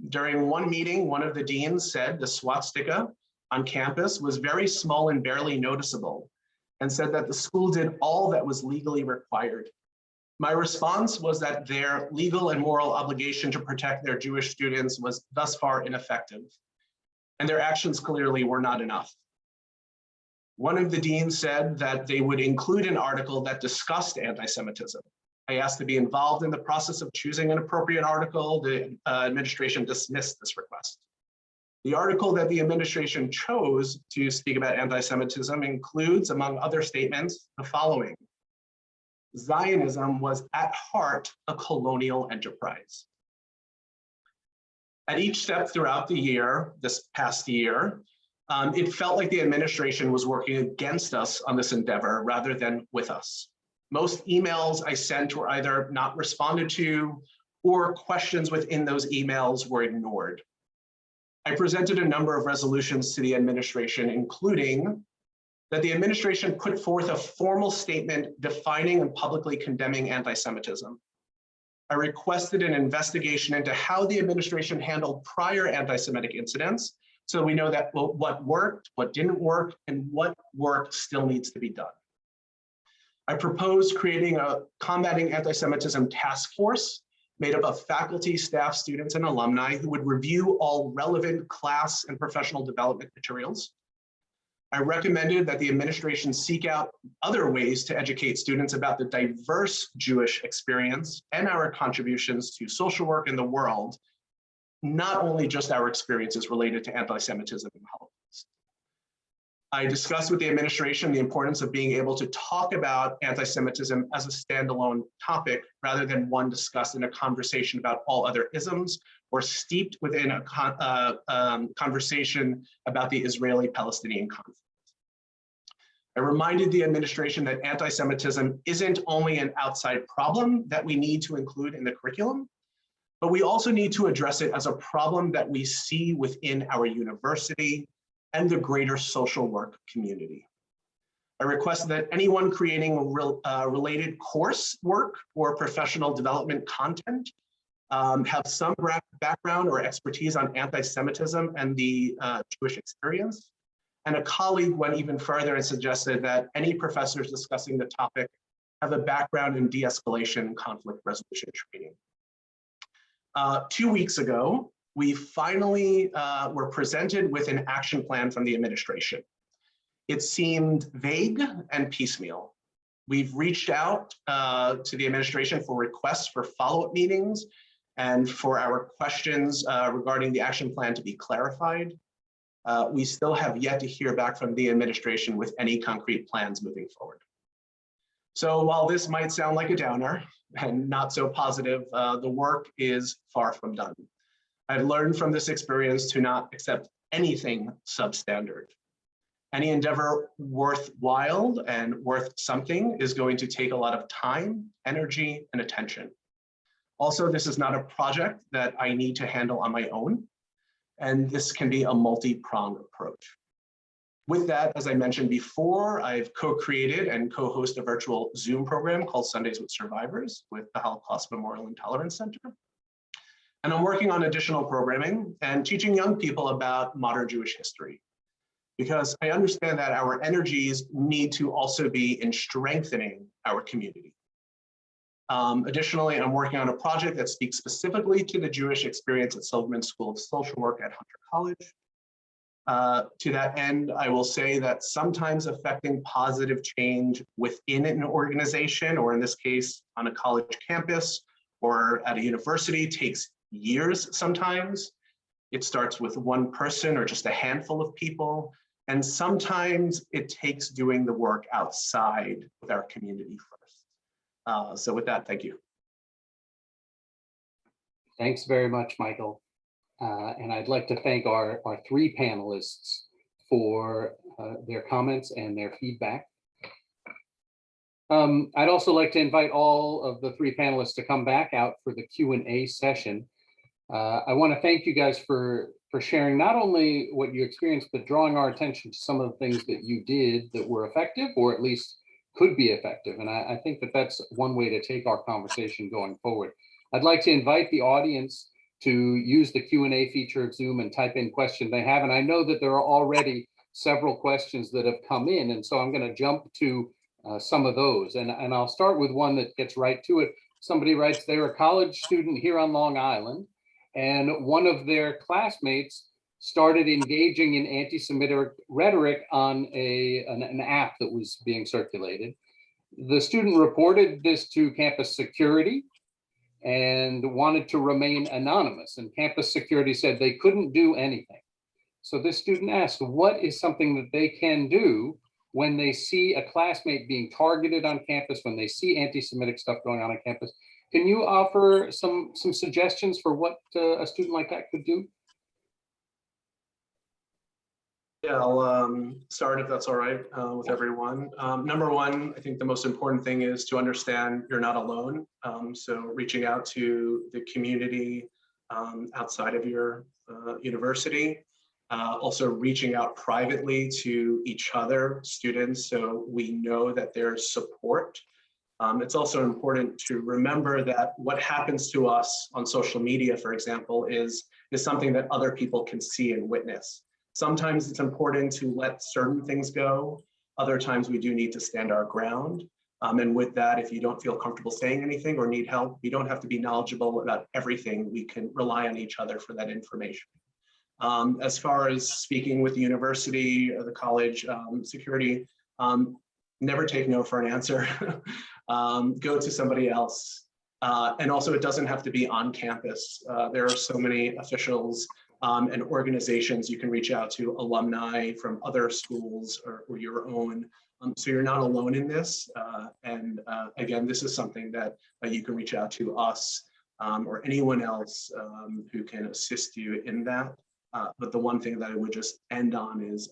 During one meeting, one of the deans said the swastika on campus was very small and barely noticeable, and said that the school did all that was legally required. My response was that their legal and moral obligation to protect their Jewish students was thus far ineffective, and their actions clearly were not enough. One of the deans said that they would include an article that discussed anti-Semitism. I asked to be involved in the process of choosing an appropriate article. The administration dismissed this request. The article that the administration chose to speak about anti-Semitism includes, among other statements, the following: Zionism was at heart a colonial enterprise. At each step throughout the year, this past year, it felt like the administration was working against us on this endeavor rather than with us. Most emails I sent were either not responded to, or questions within those emails were ignored. I presented a number of resolutions to the administration, including that the administration put forth a formal statement defining and publicly condemning anti-Semitism. I requested an investigation into how the administration handled prior anti-Semitic incidents, so we know that what worked, what didn't work, and what work still needs to be done. I proposed creating a combating anti-Semitism task force made up of faculty, staff, students, and alumni who would review all relevant class and professional development materials. I recommended that the administration seek out other ways to educate students about the diverse Jewish experience and our contributions to social work in the world, not only just our experiences related to anti-Semitism and Holocaust. I discussed with the administration the importance of being able to talk about anti-Semitism as a standalone topic rather than one discussed in a conversation about all other isms or steeped within a conversation about the Israeli-Palestinian conflict. I reminded the administration that anti-Semitism isn't only an outside problem that we need to include in the curriculum, but we also need to address it as a problem that we see within our university and the greater social work community. I requested that anyone creating related course work or professional development content have some background or expertise on anti-Semitism and the Jewish experience. And a colleague went even further and suggested that any professors discussing the topic have a background in de-escalation and conflict resolution training. 2 weeks ago, we finally were presented with an action plan from the administration. It seemed vague and piecemeal. We've reached out to the administration for requests for follow-up meetings and for our questions regarding the action plan to be clarified. We still have yet to hear back from the administration with any concrete plans moving forward. So while this might sound like a downer and not so positive, the work is far from done. I've learned from this experience to not accept anything substandard. Any endeavor worthwhile and worth something is going to take a lot of time, energy, and attention. Also, this is not a project that I need to handle on my own, and this can be a multi-pronged approach. With that, as I mentioned before, I've co-created and co-hosted a virtual Zoom program called Sundays with Survivors with the Holocaust Memorial and Tolerance Center. And I'm working on additional programming and teaching young people about modern Jewish history, because I understand that our energies need to also be in strengthening our community. Additionally, I'm working on a project that speaks specifically to the Jewish experience at Silverman School of Social Work at Hunter College. To that end, I will say that sometimes affecting positive change within an organization, or in this case, on a college campus or at a university, takes years sometimes. It starts with one person or just a handful of people. And sometimes it takes doing the work outside with our community first. So with that, thank you. Thanks very much, Michael. And I'd like to thank our three panelists for their comments and their feedback. I'd also like to invite all of the three panelists to come back out for the Q&A session. I want to thank you guys for sharing not only what you experienced, but drawing our attention to some of the things that you did that were effective, or at least could be effective. And I think that that's one way to take our conversation going forward. I'd like to invite the audience to use the Q&A feature of Zoom and type in questions they have. And I know that there are already several questions that have come in. And so I'm going to jump to some of those. And I'll start with one that gets right to it. Somebody writes, they're a college student here on Long Island, and one of their classmates started engaging in anti-Semitic rhetoric on an app that was being circulated. The student reported this to campus security and wanted to remain anonymous, and campus security said they couldn't do anything. So this student asked, what is something that they can do when they see a classmate being targeted on campus, when they see anti-Semitic stuff going on campus? Can you offer some suggestions for what a student like that could do? Yeah, I'll start if that's all right with everyone. Number one, I think the most important thing is to understand you're not alone. So reaching out to the community outside of your university. Also reaching out privately to each other, students, so we know that there's support. It's also important to remember that what happens to us on social media, for example, is something that other people can see and witness. Sometimes it's important to let certain things go. Other times we do need to stand our ground. And with that, if you don't feel comfortable saying anything or need help, you don't have to be knowledgeable about everything. We can rely on each other for that information. As far as speaking with the university or the college security, never take no for an answer. Go to somebody else. And also, it doesn't have to be on campus. There are so many officials and organizations you can reach out to, alumni from other schools or your own. So you're not alone in this. And again, this is something that you can reach out to us or anyone else who can assist you in that. But the one thing that I would just end on is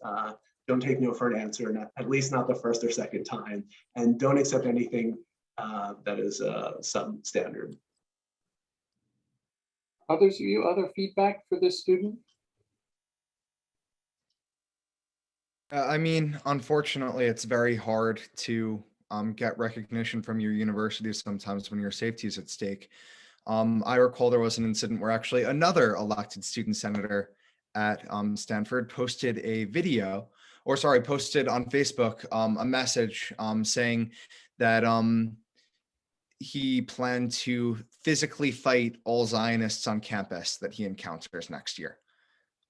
don't take no for an answer, at least not the first or second time, and don't accept anything that is substandard. Others of you, other feedback for this student? I mean, unfortunately, it's very hard to get recognition from your university sometimes when your safety is at stake. I recall there was an incident where actually another elected student senator at Stanford posted a video, or sorry, posted on Facebook a message saying that he planned to physically fight all Zionists on campus that he encounters next year.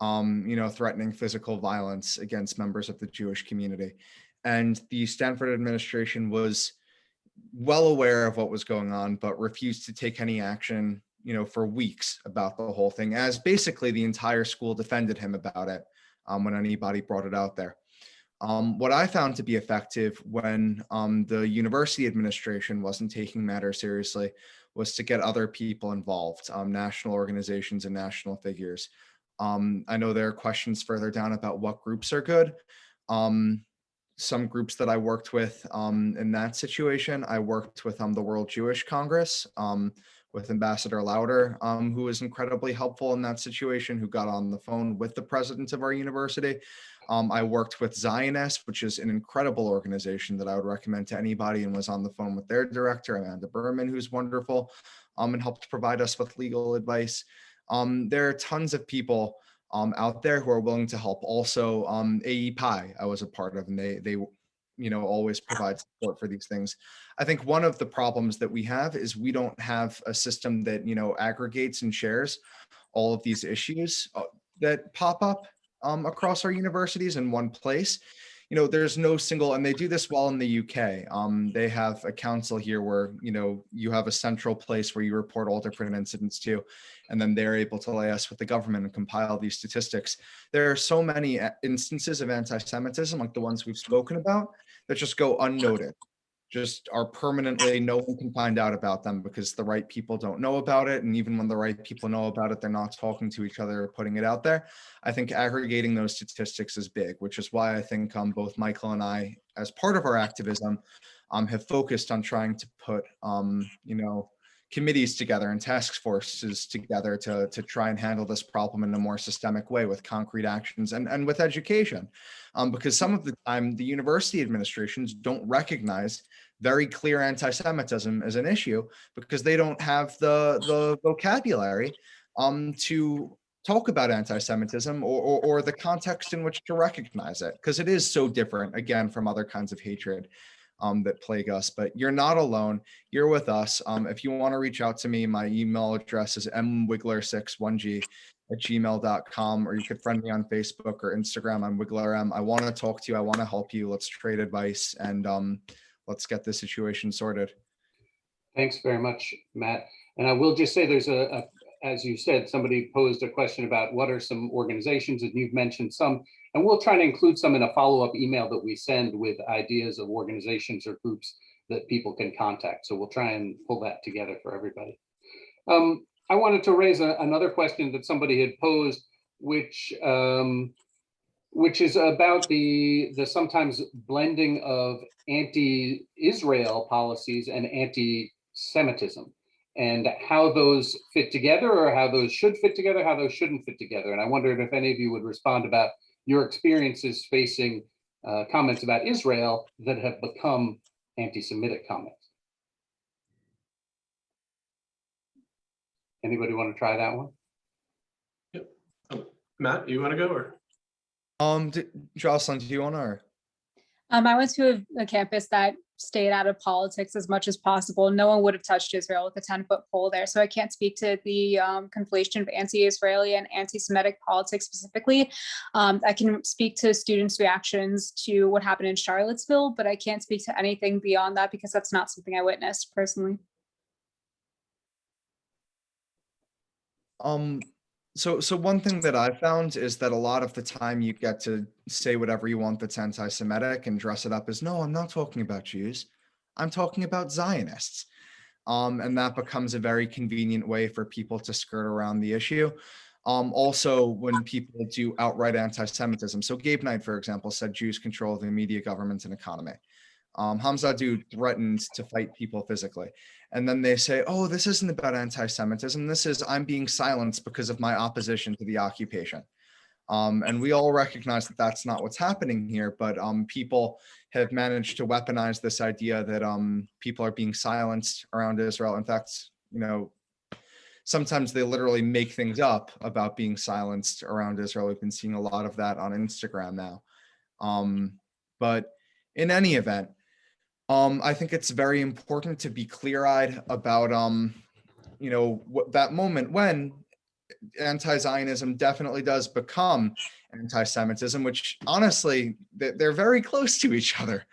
You know, threatening physical violence against members of the Jewish community. And the Stanford administration was well aware of what was going on, but refused to take any action, you know, for weeks about the whole thing, as basically the entire school defended him about it when anybody brought it out there. What I found to be effective when the university administration wasn't taking matters seriously was to get other people involved, national organizations and national figures. I know there are questions further down about what groups are good. Some groups that I worked with in that situation, I worked with the World Jewish Congress, with Ambassador Lauder, who was incredibly helpful in that situation, who got on the phone with the president of our university. I worked with Zionist, which is an incredible organization that I would recommend to anybody, and was on the phone with their director, Amanda Berman, who's wonderful, and helped provide us with legal advice. There are tons of people out there who are willing to help. Also, AEPI, I was a part of, and they you know, always provide support for these things. I think one of the problems that we have is we don't have a system that, you know, aggregates and shares all of these issues that pop up. across our universities in one place. You know, there's no single, and they do this well in the UK. They have a council here where, you know, you have a central place where you report all different incidents to, and then they're able to liaise with the government and compile these statistics. There are so many instances of anti-Semitism, like the ones we've spoken about, that just go unnoted, just are permanently, no one can find out about them because the right people don't know about it. And even when the right people know about it, they're not talking to each other or putting it out there. I think aggregating those statistics is big, which is why I think both Michael and I, as part of our activism, have focused on trying to put, you know, committees together and task forces together to try and handle this problem in a more systemic way with concrete actions and with education. Because some of the time the university administrations don't recognize very clear anti-Semitism as an issue because they don't have the vocabulary to talk about anti-Semitism or the context in which to recognize it, because it is so different, again, from other kinds of hatred that plague us. But you're not alone. You're with us. If you want to reach out to me, my email address is mwigler61g@gmail.com, or you could friend me on Facebook or Instagram. I'm WiglerM. I want to talk to you. I want to help you. Let's trade advice and let's get this situation sorted. Thanks very much, Matt. And I will just say there's as you said, somebody posed a question about what are some organizations, and you've mentioned some, and we'll try to include some in a follow-up email that we send with ideas of organizations or groups that people can contact. So we'll try and pull that together for everybody. I wanted to raise another question that somebody had posed, which is about the sometimes blending of anti-Israel policies and anti-Semitism, and how those fit together, or how those should fit together, how those shouldn't fit together. And I wondered if any of you would respond about your experiences facing comments about Israel that have become anti-Semitic comments. Anybody want to try that one? Yep. Oh, Matt, you want to go, or? Jocelyn, do you want to? I went to a campus that stayed out of politics as much as possible. No one would have touched Israel with a 10-foot pole there. So I can't speak to the conflation of anti-Israeli and anti-Semitic politics specifically. I can speak to students' reactions to what happened in Charlottesville, but I can't speak to anything beyond that because that's not something I witnessed personally. So one thing that I found is that a lot of the time you get to say whatever you want that's anti-Semitic and dress it up as, no, I'm not talking about Jews. I'm talking about Zionists. And that becomes a very convenient way for people to skirt around the issue. Also, when people do outright anti-Semitism. So Gabe Knight, for example, said Jews control the media, government, and economy. Hamza Dud threatened to fight people physically. And then they say, oh, this isn't about anti-Semitism. This is, I'm being silenced because of my opposition to the occupation. And we all recognize that that's not what's happening here, but people have managed to weaponize this idea that people are being silenced around Israel. In fact, you know, sometimes they literally make things up about being silenced around Israel. We've been seeing a lot of that on Instagram now. But in any event, I think it's very important to be clear-eyed about, you know, that moment when anti-Zionism definitely does become anti-Semitism, which honestly, they're very close to each other,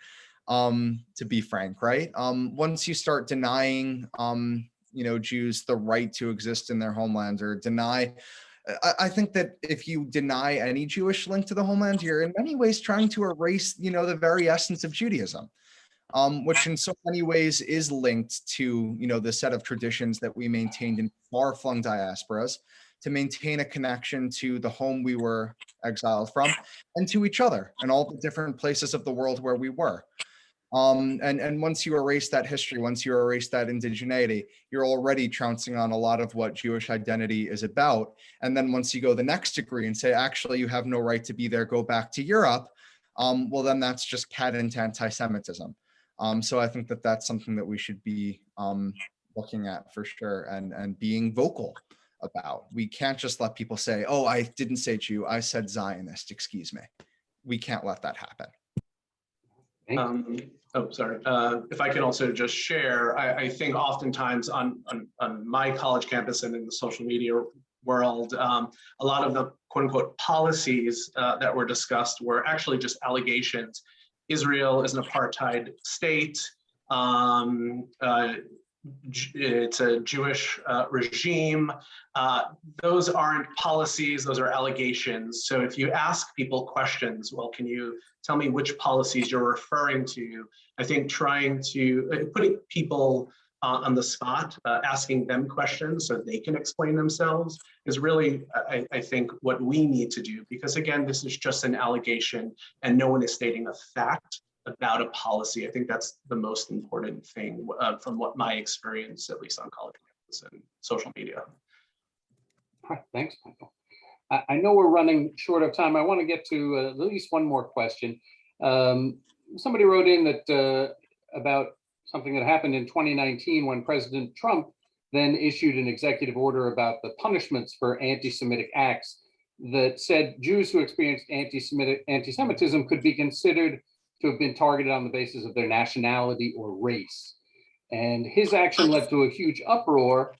to be frank, right? Once you start denying, you know, Jews the right to exist in their homeland, or deny, I think that if you deny any Jewish link to the homeland, you're in many ways trying to erase, you know, the very essence of Judaism. Which in so many ways is linked to, you know, the set of traditions that we maintained in far-flung diasporas to maintain a connection to the home we were exiled from and to each other and all the different places of the world where we were. And once you erase that history, once you erase that indigeneity, you're already trouncing on a lot of what Jewish identity is about. And then once you go the next degree and say, actually, you have no right to be there, go back to Europe, well, then that's just cat into anti-Semitism. So I think that that's something that we should be looking at for sure and being vocal about. We can't just let people say, oh, I didn't say Jew, I said Zionist, excuse me. We can't let that happen. Oh, sorry. If I can also just share, I think oftentimes on my college campus and in the social media world, a lot of the quote unquote policies that were discussed were actually just allegations. Israel is an apartheid state. It's a Jewish regime. Those aren't policies, those are allegations. So if you ask people questions, well, can you tell me which policies you're referring to? I think trying to, putting people on the spot, asking them questions so they can explain themselves is really, I think, what we need to do. Because again, this is just an allegation and no one is stating a fact about a policy. I think that's the most important thing from what my experience, at least on college campus and social media. All right, thanks, Michael. I know we're running short of time. I want to get to at least one more question. Somebody wrote in that about something that happened in 2019 when President Trump then issued an executive order about the punishments for anti-Semitic acts that said Jews who experienced anti-Semitism could be considered to have been targeted on the basis of their nationality or race. And his action led to a huge uproar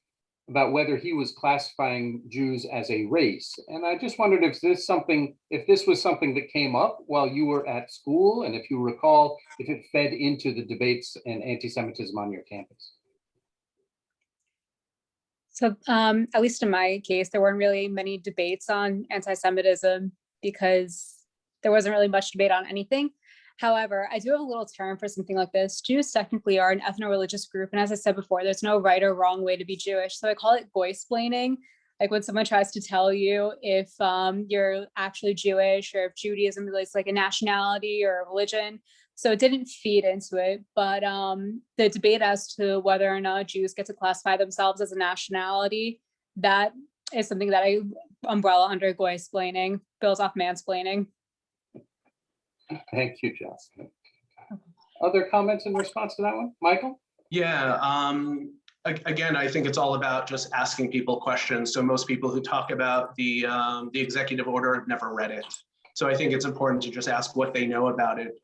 about whether he was classifying Jews as a race. And I just wondered if this was something that came up while you were at school, and if you recall, if it fed into the debates and anti-Semitism on your campus. So at least in my case, there weren't really many debates on anti-Semitism because there wasn't really much debate on anything. However, I do have a little term for something like this. Jews technically are an ethno-religious group. And as I said before, there's no right or wrong way to be Jewish. So I call it goy-splaining. Like when someone tries to tell you if you're actually Jewish or if Judaism relates like a nationality or a religion. So it didn't feed into it. But the debate as to whether or not Jews get to classify themselves as a nationality, that is something that I umbrella under goy-splaining, builds off mansplaining. Thank you, Jocelyn. Other comments in response to that one? Michael? Yeah, again, I think it's all about just asking people questions. So most people who talk about the executive order have never read it. So I think it's important to just ask what they know about it.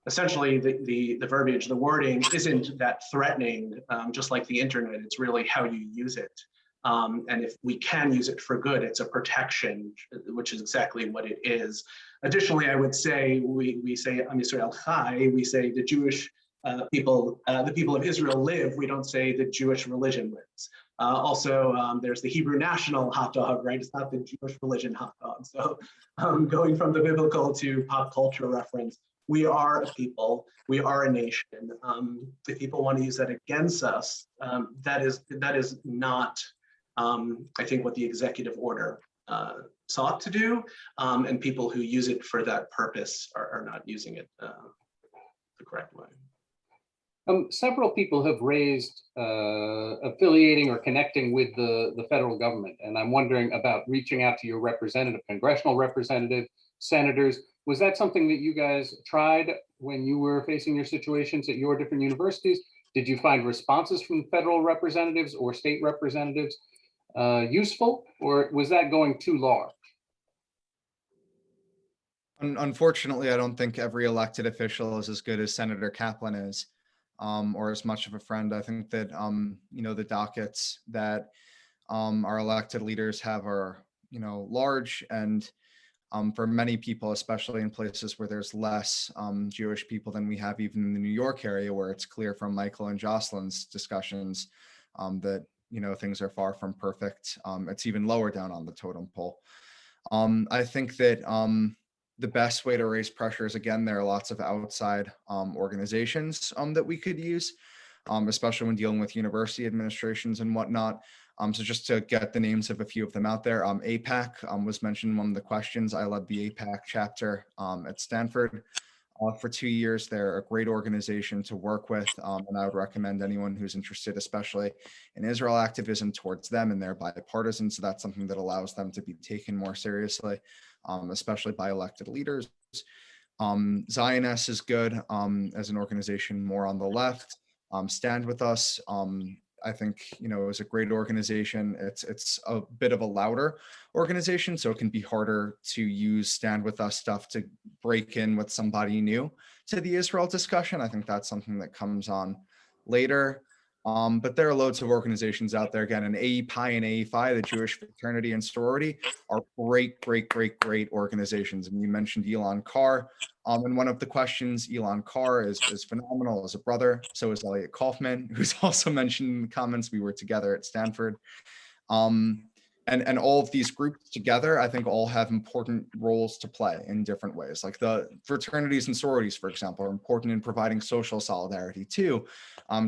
Essentially, the verbiage, the wording isn't that threatening, just like the internet. It's really how you use it. And if we can use it for good, it's a protection, which is exactly what it is. Additionally, I would say, we say Am Yisrael Chai, we say the Jewish people, the people of Israel live, we don't say the Jewish religion lives. Also, there's the Hebrew national hot dog, right? It's not the Jewish religion hot dog. So going from the biblical to pop culture reference, we are a people, we are a nation. If people want to use that against us, that is not, I think, what the executive order sought to do, and people who use it for that purpose are not using it the correct way. Several people have raised affiliating or connecting with the federal government, and I'm wondering about reaching out to your representative, congressional representative, senators. Was that something that you guys tried when you were facing your situations at your different universities? Did you find responses from federal representatives or state representatives useful, or was that going too large? Unfortunately, I don't think every elected official is as good as Senator Kaplan is, or as much of a friend. I think that the dockets that our elected leaders have are large, and for many people, especially in places where there's less Jewish people than we have even in the New York area, where it's clear from Michael and Jocelyn's discussions that things are far from perfect. It's even lower down on the totem pole. I think that the best way to raise pressure is, again, there are lots of outside organizations that we could use, especially when dealing with university administrations and whatnot. So just to get the names of a few of them out there, AIPAC was mentioned in one of the questions. I led the AIPAC chapter at Stanford for 2 years. They're a great organization to work with, and I would recommend anyone who's interested, especially in Israel activism, towards them, and they're bipartisan. So that's something that allows them to be taken more seriously, especially by elected leaders. Zioness is good as an organization more on the left. Stand With Us, I think, is a great organization. It's a bit of a louder organization, so it can be harder to use Stand With Us stuff to break in with somebody new to the Israel discussion. I think that's something that comes on later. But there are loads of organizations out there. Again, an AE Pi and AE Phi, the Jewish fraternity and sorority, are great, great, great, great organizations. And you mentioned Elon Carr. And one of the questions, Elon Carr is phenomenal as a brother. So is Elliot Kaufman, who's also mentioned in the comments. We were together at Stanford. And all of these groups together, I think all have important roles to play in different ways. Like the fraternities and sororities, for example, are important in providing social solidarity too,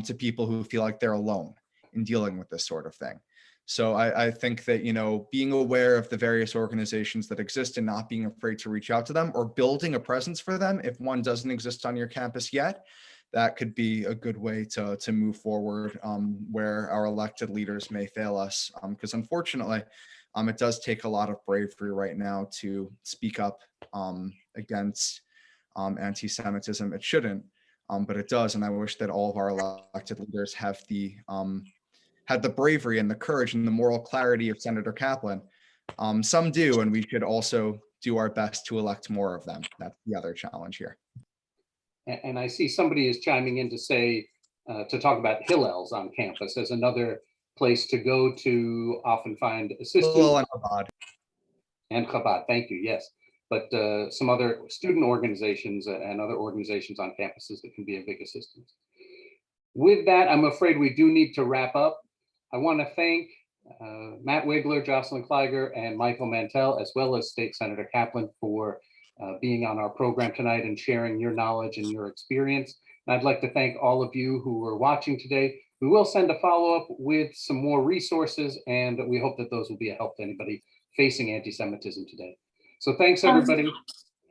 to people who feel like they're alone in dealing with this sort of thing. So I think that, being aware of the various organizations that exist and not being afraid to reach out to them or building a presence for them if one doesn't exist on your campus yet, that could be a good way to move forward where our elected leaders may fail us. Because unfortunately, it does take a lot of bravery right now to speak up against anti-Semitism. It shouldn't, but it does. And I wish that all of our elected leaders have had the bravery and the courage and the moral clarity of Senator Kaplan. Some do, and we should also do our best to elect more of them. That's the other challenge here. And I see somebody is chiming in to say, to talk about Hillels on campus as another place to go to often find assistance. Hillel and Chabad. And Chabad, thank you, yes. But some other student organizations and other organizations on campuses that can be a big assistance. With that, I'm afraid we do need to wrap up. I want to thank Matt Wigler, Jocelyn Kleiger, and Michael Mantel, as well as State Senator Kaplan for being on our program tonight and sharing your knowledge and your experience. And I'd like to thank all of you who were watching today. We will send a follow-up with some more resources, and we hope that those will be a help to anybody facing anti-Semitism today. So thanks, everybody.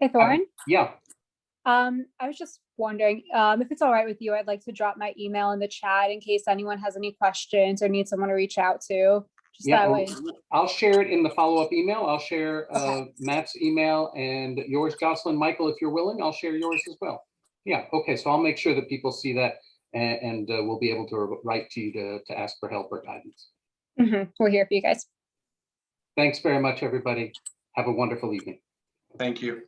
Hey, Thorin. Yeah. I was just wondering if it's all right with you, I'd like to drop my email in the chat in case anyone has any questions or needs someone to reach out to. Just Yeah, that way. I'll share it in the follow-up email. I'll share Okay. Matt's email and yours, Jocelyn. Michael, if you're willing, I'll share yours as well. Yeah, okay, so I'll make sure that people see that and we'll be able to write to you to ask for help or guidance. We're here for you guys. Thanks very much, everybody. Have a wonderful evening. Thank you.